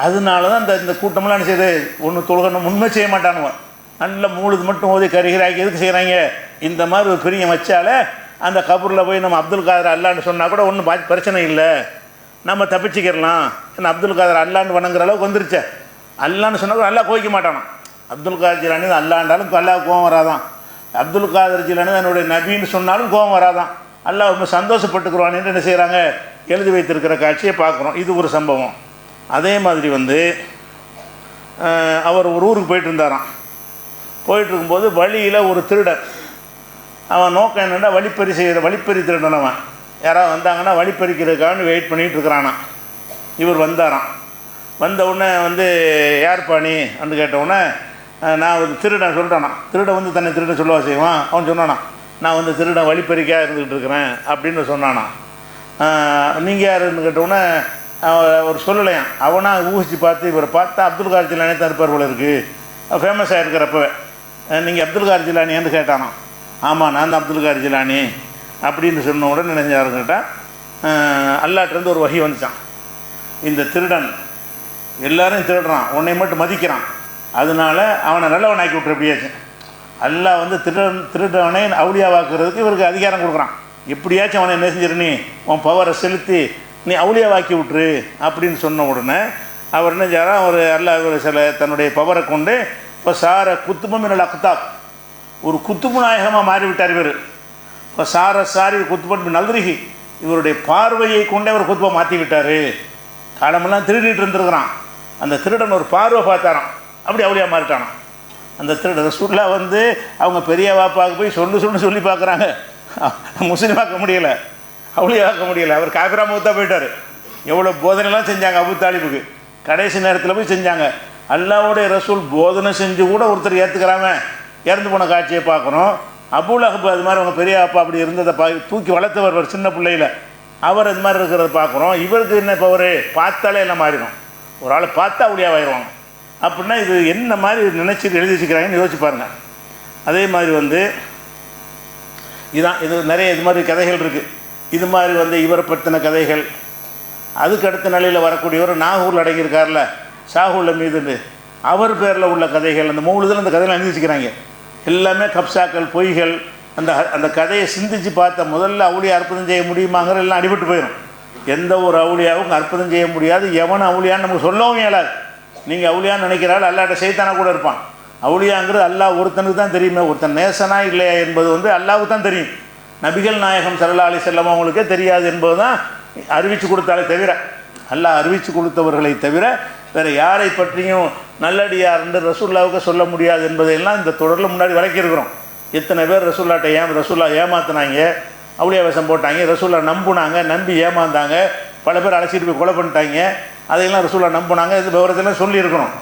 அதனால தான் இந்த கூட்டமெல்லாம் என்ன செய்யுது, ஒன்று தொழுகணும் உண்மை செய்ய மாட்டானுவன். நல்ல மூழுது மட்டும் ஓதி கருகிறாக்கி எதுக்கு செய்கிறாங்க, இந்த மாதிரி ஒரு பெரிய வச்சாலே அந்த கபூரில் போய் நம்ம அப்துல் காதர் அல்லான்னு சொன்னால் கூட ஒன்றும் பிரச்சனை இல்லை, நம்ம தப்பிச்சுக்கிடலாம். ஏன்னா அப்துல் காதர் அல்லான்னு வணங்குற அளவுக்கு வந்துருச்சே. அல்லான்னு சொன்னால் கூட அல்லா கோவிக்க மாட்டானா. அப்துல் காதர் ஜிலானி அல்லாண்டாலும் அல்லாஹ் கோவம் வராதான். அப்துல் காதர் ஜிலானி என்னுடைய நபின்னு சொன்னாலும் கோவம் வராதான். அல்லாஹ் ரொம்ப சந்தோஷப்பட்டுக்குருவான்னு என்ன செய்கிறாங்க, எழுதி வைத்திருக்கிற காட்சியை பார்க்குறோம். இது ஒரு சம்பவம். அதே மாதிரி வந்து அவர் ஒரு ஊருக்கு போயிட்டு இருந்தாராம். போயிட்டுருக்கும்போது வழியில் ஒரு திருடன், அவன் நோக்கம் என்னென்னா வழிப்பறி திருடன். அவன் யாராவது வந்தாங்கன்னா வழிப்பறிக்கிறதுக்காக வெயிட் பண்ணிகிட்டு இருக்கிறானா. இவர் வந்தாராம். வந்த உடனே வந்து யார் பாணி அப்படின்னு கேட்டவுடனே, நான் ஒரு திருடன் சொல்லிட்டானா. திருடன் வந்து தன்னை திருடன் சொல்லவா செய்வான். அவன் சொன்னானா, நான் வந்து திருடன் வழிப்பறிக்காக இருந்துக்கிட்டு இருக்கிறேன் அப்படின்னு சொன்னானா. நீங்கள் யாருன்னு கேட்டவுடனே அவர் சொல்லலையான். அவனாக ஊகிச்சு பார்த்து இவரை பார்த்தா அப்துல் காதர் ஜிலானி தான் இருப்பார் போல இருக்குது, ஃபேமஸாக இருக்கிறப்பவே. நீங்கள் அப்துல் காதர் ஜிலானின்னு கேட்டானா. ஆமாம், நான் தான் அப்துல் காதர் ஜிலானி அப்படின்னு சொன்ன உடனே நினைஞ்சாருன்னு கேட்டால், அல்லாட்டிலேருந்து ஒரு வகை வந்துச்சான். இந்த திருடன் எல்லாரும் திருடுறான், உன்னை மட்டும் மதிக்கிறான், அதனால அவனை நல்லவன் ஆக்கி விட்டுரு. எப்படியாச்சும் அல்லாஹ் வந்து திருடவனை அவுளியாவாக்குறதுக்கு இவருக்கு அதிகாரம் கொடுக்குறான். எப்படியாச்சும் அவனை என்ன செஞ்சிரு, நீ உன் பவரை செலுத்தி நீ அவுளியாவாக்கி விட்டுரு அப்படின்னு சொன்ன உடனே அவர் என்ன செய்யறா, ஒரு அல்லாஹ் ஒரு சில தன்னுடைய பவரை கொண்டு இப்போ சார குத்துபம் என்னோட அக்தாப், ஒரு குத்துபு நாயகமாக மாறிவிட்டார் இவர். இப்போ சாரி குத்துபன் நல்லருகி, இவருடைய பார்வையை கொண்டே அவர் குத்துபை மாற்றி விட்டார். காலமெல்லாம் திருடிட்டு இருந்துருக்கிறான். அந்த திருடன் ஒரு பார்வை பார்த்தாராம், அப்படி அவுளியா மாறிட்டானான். அந்த திருடன் ரசூலுல்லாஹ் வந்து அவங்க பெரிய வாப்பாவுக்கு போய் சொல்லி பார்க்குறாங்க, முஸ்லீமாக்க முடியலை, அவுளியாக்க முடியலை. அவர் காபிரா மௌத்தா போயிட்டார். எவ்வளோ போதனைலாம் செஞ்சாங்க அபு தாலிபுக்கு, கடைசி நேரத்தில் போய் செஞ்சாங்க. அல்லாஹ்வுடைய ரசூல் போதனை செஞ்சு கூட ஒருத்தர் ஏற்றுக்கிறாம இறந்து போன காட்சியை பார்க்குறோம். அபூல் அஹப் அது மாதிரி அவங்க பெரிய அப்பா அப்படி இருந்ததை தூக்கி வளர்த்தவர் ஒரு சின்ன பிள்ளையில், அவர் அது மாதிரி இருக்கிறத பார்க்குறோம். இவருக்கு என்ன இப்போ ஒரு பார்த்தாலே எல்லாம் மாறிடும், ஒரு ஆளை பார்த்தா அவுளியாவாயிருவாங்க. அப்படின்னா இது என்ன மாதிரி நினச்சிட்டு எழுதி வச்சுக்கிறாங்கன்னு யோசிச்சு பாருங்கள். அதே மாதிரி வந்து இது நிறைய இது மாதிரி கதைகள் இருக்குது. இது மாதிரி வந்து இவரை பற்றின கதைகள். அதுக்கு அடுத்த நிலையில் வரக்கூடியவர் நாகூரில் அடங்கியிருக்கார்ல ஷாஹுல் மீதுன்னு, அவர் பேரில் உள்ள கதைகள், அந்த மௌலுதில் அந்த கதையெல்லாம் எழுதி வச்சுக்கிறாங்க. எல்லாமே கப்சாக்கள், பொய்கள், அந்த அந்த கதையை சிந்திச்சு பார்த்த முதல்ல அவுளியா அற்புதம் செய்ய முடியுமாங்கிற எல்லாம் அடிபட்டு போயிடும். எந்த ஒரு அவுளியாவும் அற்புதம் செய்ய முடியாது. எவன் அவுளியான்னு நமக்கு சொல்லவும் இயலாது. நீங்கள் அவுளியான்னு நினைக்கிறாள், அல்லாட்ட சைத்தானா கூட இருப்பான். அவுளியாங்கிறது அல்லாஹ் ஒருத்தனுக்கு தான் தெரியுமே. ஒருத்தன் நேசனா இல்லையா என்பது அல்லாஹ்வுக்கு தான் தெரியும். நபிகள் நாயகம் ஸல்லல்லாஹு அலைஹி வஸல்லம் அவங்களுக்கே தெரியாது என்பது தான் அறிவித்து கொடுத்தாலே தவிர, அல்லாஹ் அறிவித்து கொடுத்தவர்களை தவிர வேறு யாரை பற்றியும் நல்லடியார் என்று ரசூல்லாவுக்கு சொல்ல முடியாது என்பதையெல்லாம் இந்த தொடரில் முன்னாடி விளக்கியிருக்கிறோம். எத்தனை பேர் ரசூல்லா ஏமாத்தினாங்க, அவுளியா வேஷம் போட்டாங்க, ரசூல்லா நம்புனாங்க, நம்பி ஏமாந்தாங்க, பல பேர் அழைச்சிட்டு போய் கொலை பண்ணிட்டாங்க, அதையெல்லாம் ரசூல்லா நம்புனாங்க. இது விவரத்தெல்லாம் சொல்லியிருக்கிறோம்.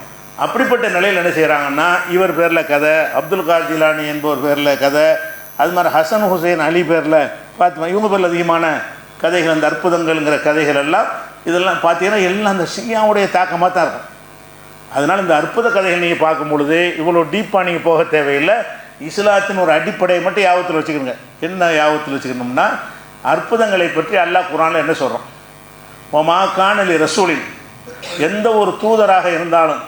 அப்படிப்பட்ட நிலையில் என்ன செய்கிறாங்கன்னா, இவர் பேரில் கதை, அப்துல் கார் ஜிலானி என்பவர் பேரில் கதை, அது மாதிரி ஹசன் ஹுசைன் அலி பேரில் பார்த்து இவங்க பேரில் அதிகமான கதைகள், அந்த அற்புதங்கள்ங்கிற கதைகள் எல்லாம் இதெல்லாம் பார்த்தீங்கன்னா எல்லாம் அந்த ஷியாவுடைய தாக்கமாக தான் இருக்கும். அதனால் இந்த அற்புத கதைகள் நீங்கள் பார்க்கும் பொழுது இவ்வளோ டீப்பாக நீங்கள் போக தேவையில்லை. இஸ்லாத்தின் ஒரு அடிப்படையை மட்டும் யாபத்தில் வச்சுக்கணுங்க. என்ன யாபத்தில் வச்சுக்கணும்னா, அற்புதங்களை பற்றி அல்லாஹ் குர்ஆனில் என்ன சொல்கிறோம், ஒமா கானலி ரசூலின், எந்த ஒரு தூதராக இருந்தாலும்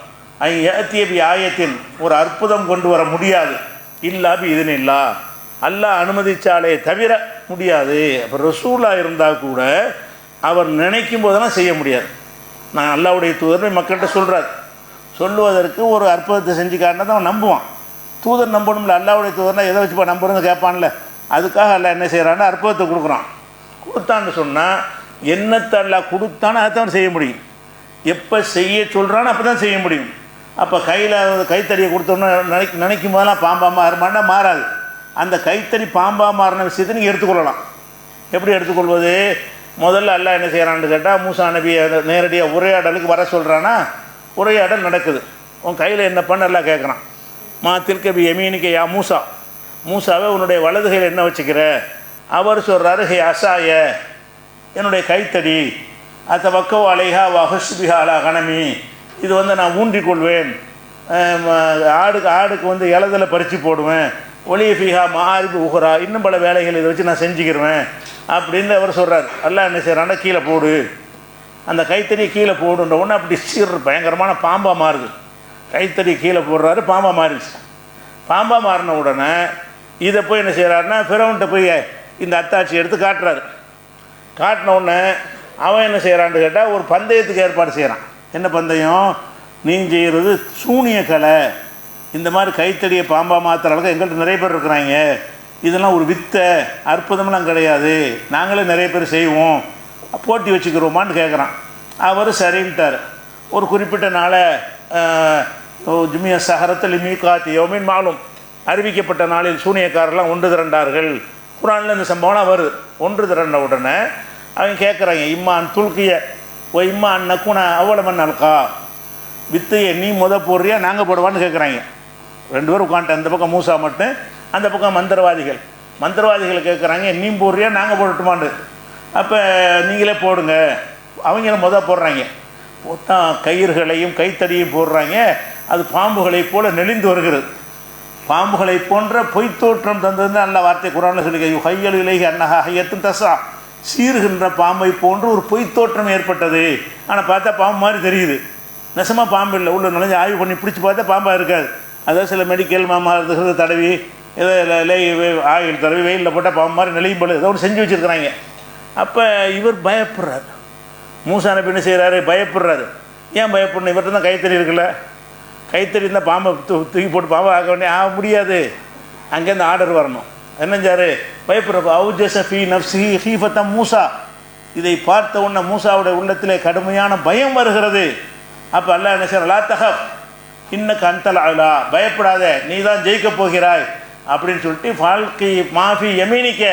ஏத்தியபி ஆயத்தின் ஒரு அற்புதம் கொண்டு வர முடியாது, இல்லாபி இதுனில்லா, அல்லாஹ் அனுமதிச்சாலே தவிர முடியாது. அப்போ ரசூலாக இருந்தால் கூட அவர் நினைக்கும் போதெல்லாம் செய்ய முடியாது. நான் அல்லாஹ்வுடைய தூதர் மக்கள்கிட்ட சொல்கிறார், சொல்லுவதற்கு ஒரு அற்புதத்தை செஞ்சு காட்டினா தான் அவன் நம்புவான். தூதர் நம்பணும்ல, அல்லாஹ்வுடைய தூதர்னா எதை வச்சுப்பா நம்புறது கேட்பான்ல. அதுக்காக அல்லாஹ் என்ன செய்கிறான்னா அற்புதத்தை கொடுக்குறான். கொடுத்தான்னு சொன்னால் என்னத்தை அல்லாஹ் கொடுத்தானோ அதை தான் செய்ய முடியும். எப்போ செய்ய சொல்கிறானோ அப்போ தான் செய்ய முடியும். அப்போ கைத்தடியை கொடுத்தோன்னா நினைக்கும் போதெல்லாம் பாம்பா மாறுமானா மாறாது. அந்த கைத்தடி பாம்பா மாறின விஷயத்தை நீங்கள் எடுத்துக்கொள்ளலாம். எப்படி எடுத்துக்கொள்வது? முதல்ல அல்லாஹ் என்ன செய்கிறான்னு கேட்டால், மூசா நபியை நேரடியாக உரையாடலுக்கு வர சொல்கிறான்னா, உரையாடல் நடக்குது. உன் கையில் என்ன பண்ண எல்லாம் கேட்குறான். மா தில்கபி யமீனிக்க யா மூசா, மூசாவை உன்னுடைய வலதுகையில் என்ன வச்சுக்கிற? அவர் சொல்கிறாரு, ஹே அசாய, என்னுடைய கைத்தடி, அத்த வக்கோ அலைஹா வஹஸ்பிஹா அலா கணமி, இது நான் ஊன்றிக்கொள்வேன், ஆடுக்கு இலதில் பறித்து போடுவேன், ஒளிய ஃபீஹா மாரிபு உஹரா, இன்னும் பல வேலைகள் இதை வச்சு நான் செஞ்சுக்கிடுவேன் அப்படின்னு அவர் சொல்கிறார். அல்லாஹ் என்ன செய்கிறான்னா, கீழே போடு, அந்த கைத்தறி கீழே போடுன்ற ஒன்று அப்படி பயங்கரமான பாம்பாக மாறுது. கைத்தறி கீழே போடுறாரு, பாம்பாக மாறிடுச்சு. பாம்பாக மாறின உடனே இதை போய் என்ன செய்கிறாருன்னா, ஃபிரௌன்கிட்ட போய் இந்த அத்தாட்சி எடுத்து காட்டுறாரு. காட்டின உடனே அவன் என்ன செய்கிறான்னு கேட்டால், ஒரு பந்தயத்துக்கு ஏற்பாடு செய்கிறான். என்ன பந்தயம்? நீ செய்கிறது சூனிய கலை, இந்த மாதிரி கைத்தடியை பாம்பாக மாற்றுற அளவுக்கு எங்கள்கிட்ட நிறைய பேர் இருக்கிறாங்க, இதெல்லாம் ஒரு வித்தை, அற்புதமெல்லாம் கிடையாது, நாங்களே நிறைய பேர் செய்வோம், போட்டி வச்சுக்கிறோமான்னு கேட்குறான். அவர் சரின்ட்டார். ஒரு குறிப்பிட்ட நாளை ஜுமிய சஹரத்தில் மீகாத்தி யோமின் மாலும், அறிவிக்கப்பட்ட நாளில் சூனியக்காரெல்லாம் ஒன்று திரண்டார்கள். குர்ஆனில் இந்த சம்பவம்லாம் வருது. ஒன்று திரண்ட உடனே அவங்க கேட்குறாங்க, இம்மான் துல்கிய ஓ இம்மான் நக்குன அவ்வளவன் அல்கா, வித்தையை நீ போடுறியா நாங்கள் போடுவான்னு கேட்குறாங்க. ரெண்டு பேரும் உட்காந்துட்டு, அந்த பக்கம் மூசா மட்டும், அந்த பக்கம் மந்திரவாதிகள் கேட்குறாங்க, நீ போடுறியா நாங்கள் போடட்டுமான்னு. அப்போ நீங்களே போடுங்க. அவங்களும் போடுறாங்க. போட்டால் கயிறுகளையும் கைத்தடியும் போடுறாங்க. அது பாம்புகளை போல நெளிந்து வருகிறது. பாம்புகளை போன்ற பொய்த்தோற்றம் தந்ததுன்னு நல்ல வார்த்தை குர்ஆனில் சொல்லி, ஹையல் இலைஹி அன்னஹா ஹையத்துன் தஸா, சீறுகின்ற பாம்பை போன்று ஒரு பொய்த்தோற்றம் ஏற்பட்டது. ஆனால் பார்த்தா பாம்பு மாதிரி தெரியுது, நெசமாக பாம்பு இல்லை. உள்ள நுழைஞ்சு ஆய்வு பண்ணி பிடிச்சி பார்த்தா பாம்பாக இருக்காது. அதாவது சில மெடிக்கல் மாமாங்கிறது தடவி ஏதோ ஆயில் தடவி வெயிலில் போட்டால் பாம்பு மாதிரி நெளியும் போல ஏதோ ஒன்று செஞ்சு வச்சுருக்கிறாங்க. அப்போ இவர் பயப்படுறாரு. மூசா நபி என்ன செய்கிறாரு? பயப்படுறாரு. ஏன் பயப்படணும்? இவர்கிட்ட தான் கைத்தறி இருக்குல்ல, கைத்தறி இருந்தால் பாம்பை தூக்கி போட்டு பாம்பை ஆக வேண்டிய ஆக முடியாது. அங்கேருந்து ஆர்டர் வரணும். என்னஞ்சாரு? பயப்படுறப்ப அவுஜஸி நஃப்ஸி ஹீஃபத்தம் மூசா, இதை பார்த்த உடனே மூசாவுடைய உள்ளத்திலே கடுமையான பயம் வருகிறது. அப்போ அல்லாஹ் என்ன செய்யற, லா தஹப் இன்னக அன்தல் அலா, பயப்படாத, நீ தான் ஜெயிக்க போகிறாய் அப்படின்னு சொல்லிட்டு, ஃபால்கி மாஃபி யமீனிக்க,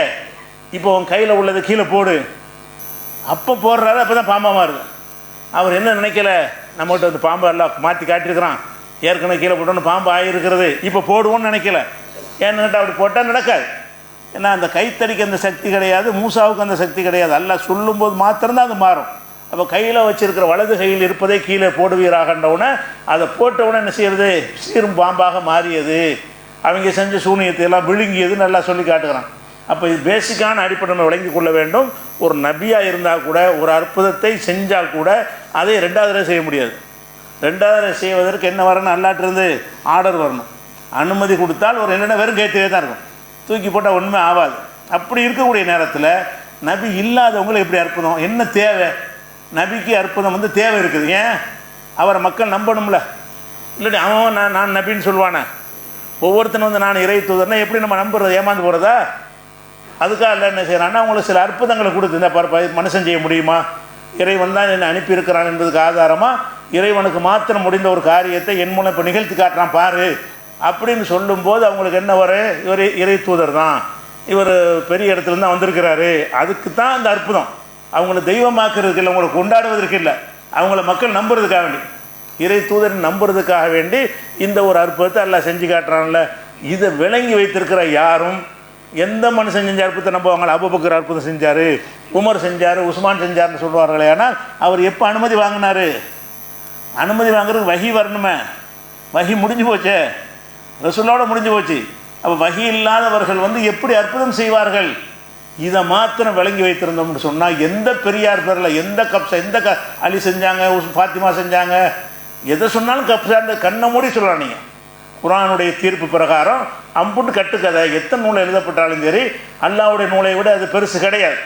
இப்போ உன் கையில் உள்ளது கீழே போடு. அப்போ போடுறாரு. அப்போ தான் பாம்பாக மாறுது. அவர் என்ன நினைக்கல, நம்மகிட்ட வந்து பாம்பை எல்லாம் மாற்றி காட்டியிருக்கிறான், ஏற்கனவே கீழே போட்டோன்னு பாம்பு ஆகியிருக்கிறது, இப்போ போடுவோன்னு நினைக்கல. ஏன்னு கேட்டால் அப்படி போட்டால் நடக்காது. ஏன்னா அந்த கைத்தறிக்கு அந்த சக்தி கிடையாது, மூசாவுக்கு அந்த சக்தி கிடையாது. அல்லாஹ் சொல்லும்போது மாத்திரம்தான் அது மாறும். அப்போ கையில் வச்சுருக்கிற வலது கையில் இருப்பதை கீழே போடுவீராகன்றவுடனே அதை போட்டவுடனே என்ன செய்யறது? சீரும் பாம்பாக மாறியது. அவங்க செஞ்ச சூனியத்தை எல்லாம் விழுங்கியது நல்லா சொல்லி காட்டுகிறான். அப்போ இது பேசிக்கான அடிப்படை நம்ம விளங்கி கொள்ள வேண்டும். ஒரு நபியாக இருந்தால் கூட ஒரு அற்புதத்தை செஞ்சால் கூட அதை ரெண்டாவது தடவை செய்ய முடியாது. ரெண்டாவது தடவை செய்வதற்கு என்ன வரணும்? அல்லாட்டிருந்து ஆர்டர் வரணும். அனுமதி கொடுத்தால் ஒரு என்னென்ன வெறும் கைத்திலே தான் இருக்கும். தூக்கி போட்டால் ஒன்றுமே ஆகாது. அப்படி இருக்கக்கூடிய நேரத்தில் நபி இல்லாதவங்களுக்கு எப்படி அற்புதம்? என்ன தேவை? நபிக்கு அற்புதம் வந்து தேவை இருக்குது. ஏன்? அவரை மக்கள் நம்பணும்ல. இல்லாட்டி அவன் நான் நபின்னு சொல்லுவானே. ஒவ்வொருத்தனும் வந்து நான் இறை தூதர்னா எப்படி நம்ம நம்புறது? ஏமாந்து போகிறதா? அதுக்காக இல்லை என்ன செய்கிறான்னா அவங்களுக்கு சில அற்புதங்களை கொடுத்து, இந்த மனுஷன் செய்ய முடியுமா, இறைவன் தான் என்னை அனுப்பியிருக்கிறான் என்பதுக்கு ஆதாரமாக இறைவனுக்கு மாத்திரம் முடிந்த ஒரு காரியத்தை என் மூலம் இப்போ நிகழ்த்தி காட்டுறான் பாரு அப்படின்னு சொல்லும்போது அவங்களுக்கு என்ன வரும்? இவர் இறை தூதர் தான், இவர் பெரிய இடத்துலேருந்து தான் வந்திருக்கிறாரு. அதுக்கு தான் அந்த அற்புதம். அவங்கள தெய்வமாக்குறதுக்கு இல்லை, அவங்களை கொண்டாடுவதற்கு இல்லை, அவங்கள மக்கள் நம்புறதுக்காக வேண்டி, இறை தூதரை நம்புறதுக்காக வேண்டி இந்த ஒரு அற்புதத்தை எல்லாம் செஞ்சு காட்டுறான்ல. இதை விளங்கி வைத்திருக்கிற யாரும் எந்த மனுஷன் செஞ்ச அற்புதத்தை நம்புவாங்களா? அபூபக்கர் அற்புதம் செஞ்சார், உமர் செஞ்சார், உஸ்மான் செஞ்சார்னு சொல்லுவார்களே. ஆனால் அவர் எப்போ அனுமதி வாங்கினார்? அனுமதி வாங்குறதுக்கு வஹி வரணுமே. வஹி முடிஞ்சு போச்சே, ரசூலோட முடிஞ்சு போச்சு. அப்போ வஹி இல்லாதவர்கள் வந்து எப்படி அற்புதம் செய்வார்கள்? இதை மாத்திரம் விளங்கி வைத்திருந்தோம்னு சொன்னால் எந்த பெரியார் பேரில் எந்த கப்சா, எந்த அலி செஞ்சாங்க, ஃபாத்திமா செஞ்சாங்க, எதை சொன்னாலும் கப்சான்னு கண்ணை மூடி சொல்லலாம். நீங்கள் குர்ஆனுடைய தீர்ப்பு பிரகாரம் அம்புட்டு கட்டுக்கதை எத்தனை நூலை எழுதப்பட்டாலும் சரி, அல்லாஹ்வுடைய நூலை விட அது பெருசு கிடையாது.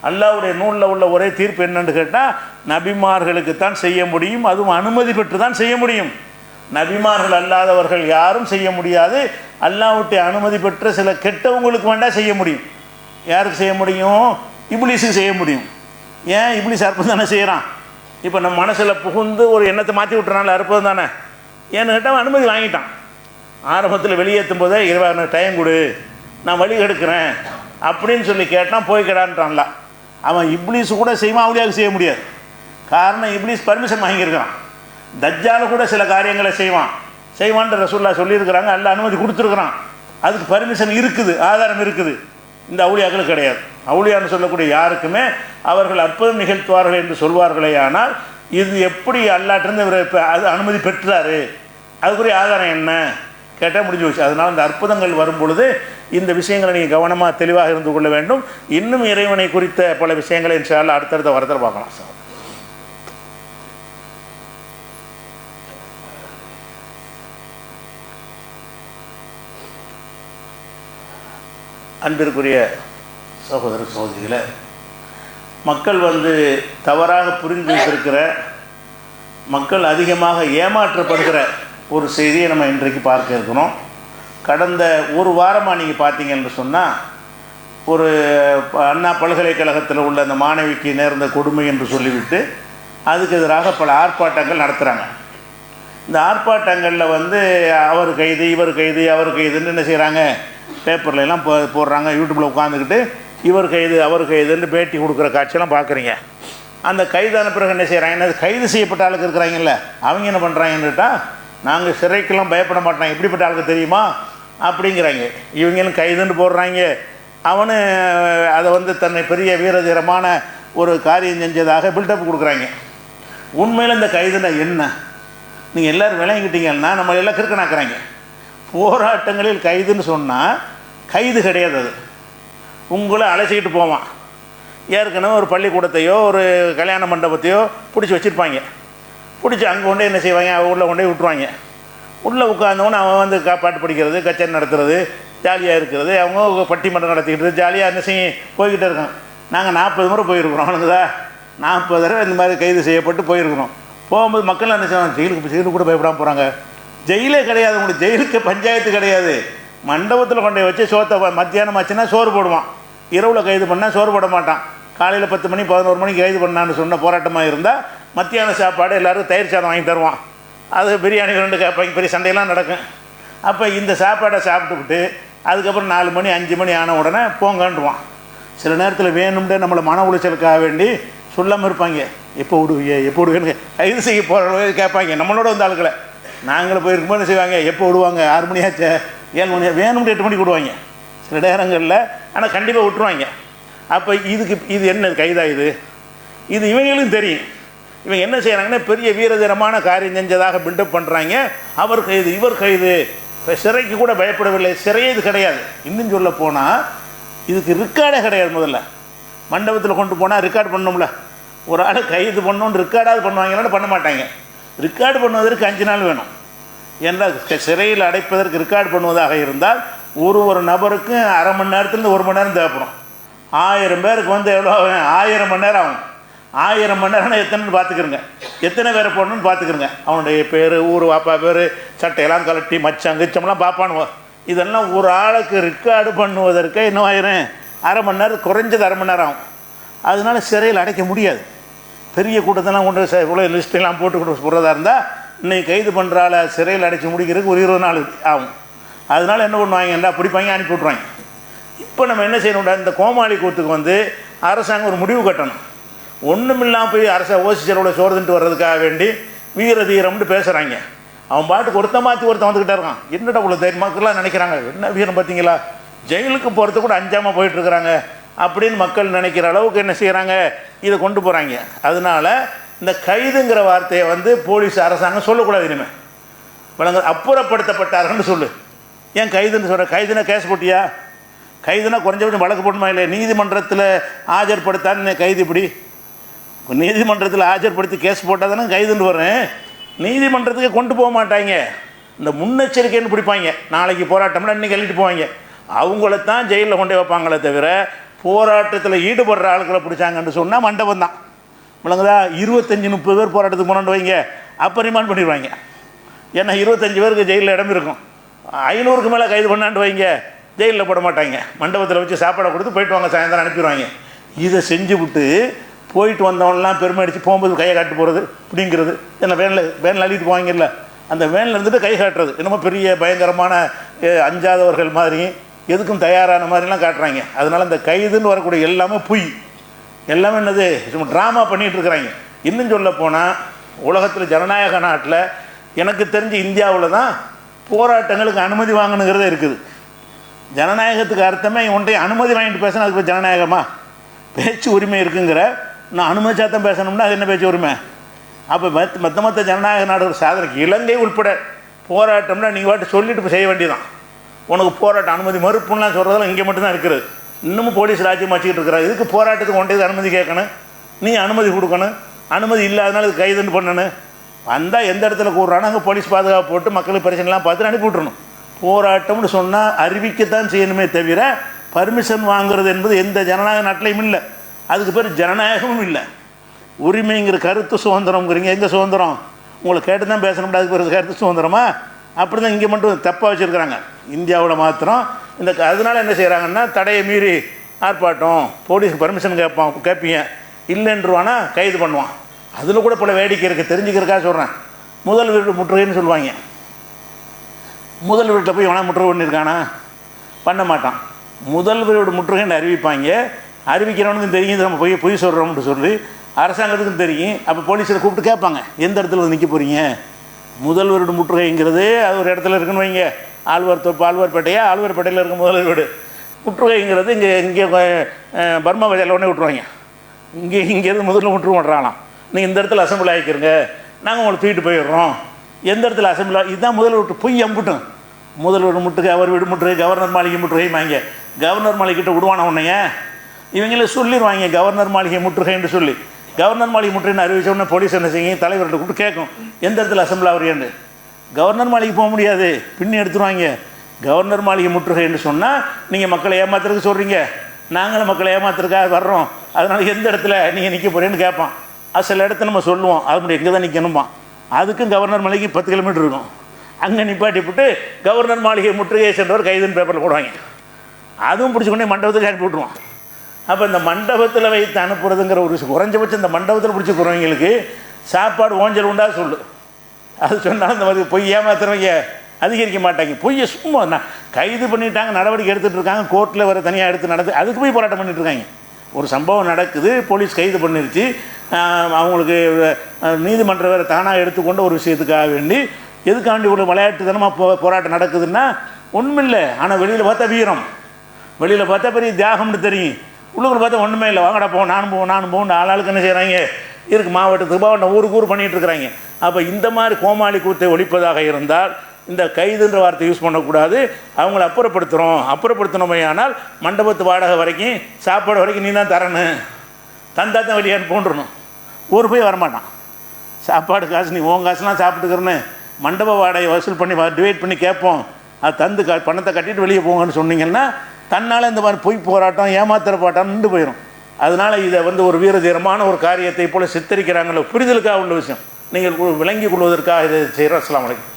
அல்லாஹ்வுடைய நூலில் உள்ள ஒரே தீர்ப்பு என்னன்னு கேட்டால், நபிமார்களுக்கு தான் செய்ய முடியும், அதுவும் அனுமதி பெற்று தான் செய்ய முடியும். நபிமார்கள் அல்லாதவர்கள் யாரும் செய்ய முடியாது. அல்லாஹ்வுடைய அனுமதி பெற்ற சில கெட்டவங்களுக்கு வேண்டாம் செய்ய முடியும். யாருக்கு செய்ய முடியும்? இப்லீஸுக்கு செய்ய முடியும். ஏன்? இப்லீஸ் அற்புதம் தானே செய்கிறான். இப்போ நம்ம மனசில் புகுந்து ஒரு எண்ணத்தை மாற்றி விட்டுறான்ல, அற்புதம் தானே. ஏன்னு கேட்டால் அனுமதி வாங்கிட்டான். ஆரம்பத்தில் வெளியேற்றும் போதே இருபது டைம் கொடு, நான் வழி எடுக்கிறேன் அப்படின்னு சொல்லி கேட்டான், போய் கேடான்ட்டான்ல. அவன் இப்லீஸு கூட செய்வான், அவளியாக செய்ய முடியாது. காரணம், இப்லீஸ் பர்மிஷன் வாங்கியிருக்கான். தஜ்ஜாலு கூட சில காரியங்களை செய்வான்ட்டு ரசூலுல்லாஹ் சொல்லியிருக்கிறாங்க, அல்ல அனுமதி கொடுத்துருக்குறான். அதுக்கு பர்மிஷன் இருக்குது, ஆதாரம் இருக்குது. இந்த அவுளியாக்கள் கிடையாது. அவுளியான்னு சொல்லக்கூடிய யாருக்குமே அவர்கள் அற்புதம் நிகழ்த்துவார்கள் என்று சொல்வார்களே. ஆனால் இது எப்படி அல்லாட்டிருந்து இவர் இப்போ அது அனுமதி பெற்றாரு, அதுக்குரிய ஆதாரம் என்ன கேட்டால் முடிஞ்சு போச்சு. அதனால் இந்த அற்புதங்கள் வரும் பொழுது இந்த விஷயங்களை நீங்கள் கவனமாக தெளிவாக இருந்து கொள்ள வேண்டும். இன்னும் இறைவனை குறித்த பல விஷயங்களை இன்ஷா அல்லாஹ் அடுத்தடுத்த வரத்தில் பார்க்கலாம் சார். அன்பிற்குரிய சகோதர சகோதரிகளை, மக்கள் வந்து தவறாக புரிந்து வைத்திருக்கிற, மக்கள் அதிகமாக ஏமாற்றப்படுகிற ஒரு செய்தியை நம்ம இன்றைக்கு பார்க்க இருக்கிறோம். கடந்த ஒரு வாரமாக நீங்கள் பார்த்தீங்கன்னு சொன்னால், ஒரு அண்ணா பல்கலைக்கழகத்தில் உள்ள அந்த மாணவிக்கு நேர்ந்த கொடுமை என்று சொல்லிவிட்டு அதுக்கு எதிராக பல ஆர்ப்பாட்டங்கள் நடத்துகிறாங்க. இந்த ஆர்ப்பாட்டங்களில் வந்து அவர் கைது, இவர் கைது, அவர் கைதுன்னு என்ன செய்கிறாங்க, பேப்பர்லாம் போடுறாங்க. யூடியூப்பில் உட்காந்துக்கிட்டு இவர் கைது, அவர் கைதுன்னு பேட்டி கொடுக்குற காட்சியெல்லாம் பார்க்குறீங்க. அந்த கைதான பிறகு என்ன செய்கிறாங்கன்னா, கைது செய்யப்பட்ட ஆளுக்கு இருக்கிறாங்கல்ல, அவங்க என்ன பண்ணுறாங்கன்னுட்டா, நாங்கள் சிறைக்கெல்லாம் பயப்பட மாட்டோம், எப்படிப்பட்ட ஆளுக்கு தெரியுமா அப்படிங்கிறாங்க. இவங்களும் கைதுன்னு போடுறாங்க. அவனு அதை வந்து தன்னை பெரிய வீரதீரமான ஒரு காரியம் செஞ்சதாக பில்டப் கொடுக்குறாங்க. உண்மையில் இந்த கைதுனா என்ன, நீங்கள் எல்லோரும் விளங்கிட்டீங்கன்னா நம்ம எல்லாம் கிறுக்கணாக்குறாங்க. போராட்டங்களில் கைதுன்னு சொன்னால் கைது கிடையாது. அது உங்களை அழைச்சிக்கிட்டு போவான். ஏற்கனவே ஒரு பள்ளிக்கூடத்தையோ ஒரு கல்யாண மண்டபத்தையோ பிடிச்சி வச்சுருப்பாங்க. பிடிச்சி அங்கே கொண்டே என்ன செய்வாங்க, உள்ளே கொண்டே விட்டுருவாங்க. உள்ளே உட்காந்தவொன்னே அவன் வந்து பாட்டு படிக்கிறது, கச்சேரி நடத்துறது, ஜாலியாக இருக்கிறது, அவங்க பட்டிமன்றம் நடத்திக்கிட்டு ஜாலியாக என்ன செய்ய போய்கிட்டே இருக்கான். நாங்கள் 40 முறை போயிருக்கிறோம். அவனுக்குதா 40 தடவை இந்த மாதிரி கைது செய்யப்பட்டு போயிருக்கிறோம். போகும்போது மக்கள் என்ன செய்வாங்க, ஜெயிலுக்கு கூட பயப்படாமல் போகிறாங்க. ஜெயிலே கிடையாது, உங்களுக்கு ஜெயிலுக்கு பஞ்சாயத்து கிடையாது. மண்டபத்தில் கொண்டு வச்சு சோத்தை மத்தியானம் ஆச்சுன்னா சோறு போடுவான். இரவில் கைது பண்ணால் சோறு போட மாட்டான். காலையில் 10 மணி 11 மணிக்கு கைது பண்ணான்னு சொன்ன போராட்டமாக இருந்தால் மத்தியான சாப்பாடு எல்லோரும் தயிர் சாதம் வாங்கி தருவான். அது பிரியாணி 2 கேட்பாங்க, பெரிய சண்டையெல்லாம் நடக்கும். அப்போ இந்த சாப்பாடை சாப்பிட்டுக்கிட்டு அதுக்கப்புறம் 4 மணி 5 மணி ஆன உடனே போங்கன்றுவான். சில நேரத்தில் வேணும்னே நம்மளை மன உளைச்சலுக்காக வேண்டி சொல்லாமல் இருப்பாங்க. எப்போ விடுவீங்க, எப்போ விடுவேன்னு கைது செய்ய போகிற கேட்பாங்க. நம்மளோட வந்து ஆளுக்களை நாங்களும் போயிருக்கும்போது என்ன செய்வாங்க, எப்போ விடுவாங்க, 6 மணி ஆச்சு, 7 மணி, வேணும்னு 8 மணிக்கு விடுவாங்க சில நேரங்களில். ஆனால் கண்டிப்பாக விட்டுருவாங்க. அப்போ இது என்ன கைதா, இது இவங்களுக்கும் தெரியும். இவங்க என்ன செய்கிறாங்கன்னா, பெரிய வீரதீரமான காரியம் செஞ்சதாக பில்டப் பண்ணுறாங்க. அவர் கைது, இவர் கைது, சிறைக்கு கூட பயப்படவில்லை. சிறையே இது கிடையாது. இன்னும் சொல்ல போனால் இதுக்கு ரெக்கார்டே கிடையாது. முதல்ல மண்டபத்தில் கொண்டு போனால் ரெக்கார்டு பண்ணணும்ல. ஒரு ஆள் கைது பண்ணணுன்னு ரெக்கார்டாவது பண்ணுவாங்களான்னு பண்ண மாட்டாங்க. ரெக்கார்டு பண்ணுவதற்கு 5 நாள் வேணும். ஏன்னா சிறையில் அடைப்பதற்கு ரெக்கார்டு பண்ணுவதாக இருந்தால் ஒரு நபருக்கு அரை மணி நேரத்துலேருந்து 1 மணி நேரம் தேவைப்படும். 1000 பேருக்கு வந்து எவ்வளோ 1000 மணி நேரம் ஆகும். 1000 மணி நேரம்னா எத்தனைன்னு பார்த்துக்கிறங்க, எத்தனை பேரை போடணும்னு பார்த்துக்கிறங்க. அவனுடைய பேர், ஊர், வாப்பா பேர், சட்டையெல்லாம் கலட்டி மச்சான் கிச்சம்லாம் பார்ப்பானுவோம். இதெல்லாம் ஒரு ஆளுக்கு ரெக்கார்டு பண்ணுவதற்கு என்ன ஆயிரும், அரை மணி நேரம், குறைஞ்சது அரை மணி நேரம் ஆகும். அதனால சிறையில் அடைக்க முடியாது. பெரிய கூட்டத்தெல்லாம் கொண்டு இவ்வளோ லிஸ்ட்டெல்லாம் போட்டு போடுறதா இருந்தால் இன்றைக்கி கைது பண்ணுறால சிறையில் அடைச்சி முடிக்கிறதுக்கு ஒரு 20 நாள் ஆகும். அதனால் என்ன பண்ணுவாங்கன்னா பிடிப்பாங்க, அனுப்பி விட்ருவாங்க. இப்போ நம்ம என்ன செய்யணும்டா, இந்த கோமாளி கூத்துக்கு வந்து அரசாங்கம் ஒரு முடிவு கட்டணும். ஒன்றுமில்லாமல் போய் ஓசிச்சரோட சோறுதுன்ட்டு வர்றதுக்காக வேண்டி வீர தீரம்னு பேசுகிறாங்க. அவன் பாட்டுக்கு ஒருத்தன் மாற்றி ஒருத்தன் வந்துக்கிட்டே இருக்கான். என்னடா உள்ள தைரிய மக்கள்லாம் நினைக்கிறாங்க, என்ன வீரம் பார்த்தீங்களா, ஜெயிலுக்கு போகிறது கூட அஞ்சாமல் போயிட்டுருக்குறாங்க அப்படின்னு மக்கள் நினைக்கிற அளவுக்கு என்ன செய்கிறாங்க, இதை கொண்டு போகிறாங்க. அதனால் இந்த கைதுங்கிற வார்த்தையை வந்து போலீஸ் அரசாங்கம் சொல்லக்கூடாது. இனிமேல் வழங்க அப்புறப்படுத்தப்பட்டார்கள்னு சொல்லு. ஏன் கைதுன்னு சொல்கிற, கைதுனா கேஸ் போட்டியா, கைதுனா குறைஞ்சபட்சம் வழக்கு போடணுமா இல்லை, நீதிமன்றத்தில் ஆஜர்படுத்தான்னு கைது. இப்படி நீதிமன்றத்தில் ஆஜர்படுத்தி கேஸ் போட்டால் தானே கைதுன்னு வரேன். நீதிமன்றத்துக்கு கொண்டு போக மாட்டாங்க, இந்த முன்னெச்சரிக்கைன்னு பிடிப்பாங்க. நாளைக்கு போராட்டம்னா இன்றைக்கி எழுதிட்டு போவாங்க. அவங்களத்தான் ஜெயிலில் கொண்டு வைப்பாங்களே தவிர போராட்டத்தில் ஈடுபடுற ஆளுக்களை பிடிச்சாங்கன்னு சொன்னால் மண்டபம் தான். விளங்குதா, 25-30 பேர் போராட்டத்துக்கு போனோன்னு வைங்க, அப்போ ரிமாண்ட் பண்ணிடுவாங்க. ஏன்னா 25 பேருக்கு ஜெயிலில் இடம் இருக்கும். 500க்கு மேலே கைது பண்ணான்னு வைங்க, ஜெயிலில் போட மாட்டாங்க. மண்டபத்தில் வச்சு சாப்பாடை கொடுத்து போயிட்டு வாங்க, சாயந்தரம் அனுப்பிடுவாங்க. இதை செஞ்சு விட்டு போயிட்டு வந்தவனெலாம் பெருமை அடித்து போகும்போது கையை காட்டு போகிறது இப்படிங்கிறது. என்ன வேனில் அள்ளிட்டு போவாங்கல்ல, அந்த வேனில் இருந்துட்டு கை காட்டுறது என்னமோ பெரிய பயங்கரமான அஞ்சாதவர்கள் மாதிரி, எதுக்கும் தயாரான மாதிரிலாம் காட்டுறாங்க. அதனால் இந்த கைதுன்னு வரக்கூடிய எல்லாமே பொய், எல்லாமே என்னது சும்மா ட்ராமா பண்ணிகிட்டு இருக்கிறாங்க. இன்னும் சொல்ல போனால் உலகத்தில் ஜனநாயக நாட்டில் எனக்கு தெரிஞ்ச இந்தியாவில் தான் போராட்டங்களுக்கு அனுமதி வாங்கணுங்கிறதே இருக்குது. ஜனநாயகத்துக்கு அர்த்தமே ஒன்றைய அனுமதி வாங்கிட்டு பேசினா அதுக்கு இப்போ ஜனநாயகமா, பேச்சு உரிமை இருக்குங்கிற, நான் அனுமதிச்சாத்தான் பேசணும்னா அது என்ன பேச்சு உரிமை? அப்போ மற்ற ஜனநாயக நாடு ஒரு சாதனைக்கு இலங்கை உட்பட போராட்டம்னா நீங்கள் வாட்டு சொல்லிட்டு செய்ய வேண்டியதான். உனக்கு போராட்டம் அனுமதி மறுப்புலாம் சொல்கிறதெல்லாம் இங்கே மட்டும்தான் இருக்கிறது. இன்னமும் போலீஸ் ராஜ்யம் வச்சுக்கிட்டு இருக்கிறாங்க. இதுக்கு போராட்டத்துக்கு ஒன்றையது அனுமதி கேட்கணும், நீ அனுமதி கொடுக்கணும். அனுமதி இல்லாதனால இது கைதுன்னு பண்ணணும். வந்தால் எந்த இடத்துல கூடுறானோ அங்கே போலீஸ் பாதுகாப்பு போட்டு மக்களுக்கு பிரச்சனைலாம் பார்த்துட்டு அனுப்பி விட்றணும். போராட்டம்னு சொன்னால் அறிவிக்கத்தான் செய்யணுமே தவிர பர்மிஷன் வாங்குறது என்பது எந்த ஜனநாயக நாட்டிலையும் இல்லை. அதுக்கு பேர் ஜனநாயகமும் இல்லை. உரிமைங்கிற கருத்து சுதந்திரம்ங்கிறீங்க, எங்கே சுதந்திரம்? உங்களை கேட்டு தான் பேசணும்னா அதுக்கு பேர் கருத்து சுதந்திரமா? அப்படி தான் இங்கே மட்டும் தப்பாக வச்சுருக்கிறாங்க. இந்தியாவில் மாத்திரம் இந்த அதனால் என்ன செய்கிறாங்கன்னா தடையை மீறி ஆர்ப்பாட்டம், போலீஸ் பர்மிஷன் கேட்பீங்க, இல்லைன்றுவானா கைது பண்ணுவான். அதில் கூட பல வேடிக்கை இருக்குது, தெரிஞ்சுக்கிறக்காக சொல்கிறேன். முதல் வீட்டு முற்றுகைன்னு சொல்லுவாங்க. முதல் வீட்டில் போய் எவனா முற்றுகை பண்ணியிருக்கானா? பண்ண மாட்டான். முதல் வீடு முற்றுகைன்னு அறிவிப்பாங்க. அறிவிக்கிறவனுக்கும் தெரியும் நம்ம பொய் சொல்கிறோம்னு சொல்லி அரசாங்கத்துக்கும் தெரியும். அப்போ போலீஸில் கூப்பிட்டு கேட்பாங்க, எந்த இடத்துல வந்து நிற்க போகிறீங்க? முதல் வீடு முற்றுகைங்கிறது அது ஒரு இடத்துல இருக்குன்னு வைங்க, ஆழ்வார்பேட்டையா, ஆழ்வார்பேட்டையில் இருக்கும் முதல் வீடு முற்றுகைங்கிறது இங்கே பர்மா வகையில் உடனே விட்ருவாங்க. இங்கேருந்து முதல்ல முற்றுகை பண்ணுறாங்களாம். நீங்கள் இந்த இடத்துல அசம்பிள் ஆகிக்கிறங்க, நாங்கள் உங்களை தூக்கிட்டு போயிடுறோம். எந்த இடத்துல அசம்பிள், இதுதான் முதல் வீட்டு பொய் அம்புட்டும். முதல் வீடு முற்றுகை, அவர் வீடு முற்றுகை, கவர்னர் மாளிகை முற்றுகைமாங்க. கவர்னர் மாளிகைக்கிட்ட விடுவான உன்னைய இவங்களே சொல்லிடுவாங்க கவர்னர் மாளிகை முற்றுகைன்னு சொல்லி. கவர்னர் மாளிகை முற்றுகைன்னு அறிவிச்ச உடனே போலீஸ் என்ன செய்யும், தலைவர்கிட்ட கூப்பிட்டு கேட்கும் எந்த இடத்துல அசம்பிள் ஆகுறியான்னு. கவர்னர் மாளிகை போக முடியாது, பின்னி எடுத்துருவாங்க. கவர்னர் மாளிகை முற்றுகைன்னு சொன்னால் நீங்கள் மக்களை ஏமாத்துறதுக்கு சொல்கிறீங்க, நாங்களும் மக்களை ஏமாத்துறதுக்காக வர்றோம், அதனால் எந்த இடத்துல நீங்கள் நிற்க போகிறேன்னு கேட்பான். அது சில இடத்துல நம்ம சொல்லுவோம், அது மட்டும் எங்கே தான் நிற்கணுமா, அதுக்கும் கவர்னர் மாளிகை 10 கிலோமீட்டர் இருக்கும். அங்கே நிப்பாட்டி போட்டு கவர்னர் மாளிகை முற்றுகையை சென்றவர் கைதுன்னு பேப்பரில் போடுவாங்க. அதுவும் பிடிச்சி கொண்டே மண்டபத்துக்கு அனுப்பி விட்ருவான். அப்போ இந்த மண்டபத்தில் வைத்து அனுப்புறதுங்கிற ஒரு குறைஞ்சபட்சம் இந்த மண்டபத்தில் பிடிச்சி போகிறவங்களுக்கு சாப்பாடு ஓஞ்சல் உண்டா சொல்லு. அது சொன்னாலும் இந்த மாதிரி பொய் ஏமாத்துறவங்க அதிகரிக்க மாட்டாங்க. பொய்யை சும்மா நான் கைது பண்ணிட்டாங்க, நடவடிக்கை எடுத்துகிட்டு இருக்காங்க, கோர்ட்டில் வர தனியாக எடுத்து நடந்து அதுக்கு போய் போராட்டம் பண்ணிட்டு இருக்காங்க. ஒரு சம்பவம் நடக்குது, போலீஸ் கைது பண்ணிருச்சு, அவங்களுக்கு நீதிமன்றம் வேறு தானாக எடுத்துக்கொண்ட ஒரு விஷயத்துக்காக வேண்டி எதுக்காண்டி ஒரு விளையாட்டுத்தனமாக போராட்டம் நடக்குதுன்னா ஒன்றுமில்லை. ஆனால் வெளியில் பார்த்தா வீரம், வெளியில் பார்த்தா பெரிய தியாகம்னு தெரியும், உள்ளுக்குள்ள பார்த்தா ஒன்றுமே இல்லை. வாங்கடா போவோம், நானும் போவோம் ஆளாளுக்கு என்ன செய்கிறாங்க இருக்குது, மாவட்டத்துக்கு மாவட்டம் ஊருக்கு பண்ணிகிட்டு இருக்கிறாங்க. அப்போ இந்த மாதிரி கோமாளி கூத்தை ஒழிப்பதாக இருந்தால் இந்த கைதுன்ற வார்த்தை யூஸ் பண்ணக்கூடாது. அவங்கள அப்புறப்படுத்தணுமே. ஆனால் மண்டபத்து வாடகை வரைக்கும் சாப்பாடு வரைக்கும் நீ தான் தரணும், தந்தா தான் வெளியே போன்றணும். ஊர் போய் வரமாட்டான். சாப்பாடு காசு நீ உன் காசுலாம் சாப்பிட்டுக்கிறன்னு மண்டப வாடகை வசூல் பண்ணி டிவைட் பண்ணி கேட்போம். அது தந்து பணத்தை கட்டிட்டு வெளியே போங்கன்னு சொன்னீங்கன்னா தன்னால் இந்த மாதிரி பொய் போராட்டம் ஏமாத்திர பாட்டம் நின்று போயிடும். அதனால் இதை வந்து ஒரு வீரதீரமான ஒரு காரியத்தை போல் சித்தரிக்கிறாங்களோ புரிதலுக்காக உள்ள விஷயம் நீங்கள் விளங்கி கொள்வதற்காக இதை செய்கிறோம். அஸ்ஸலாமு அலைக்கும்.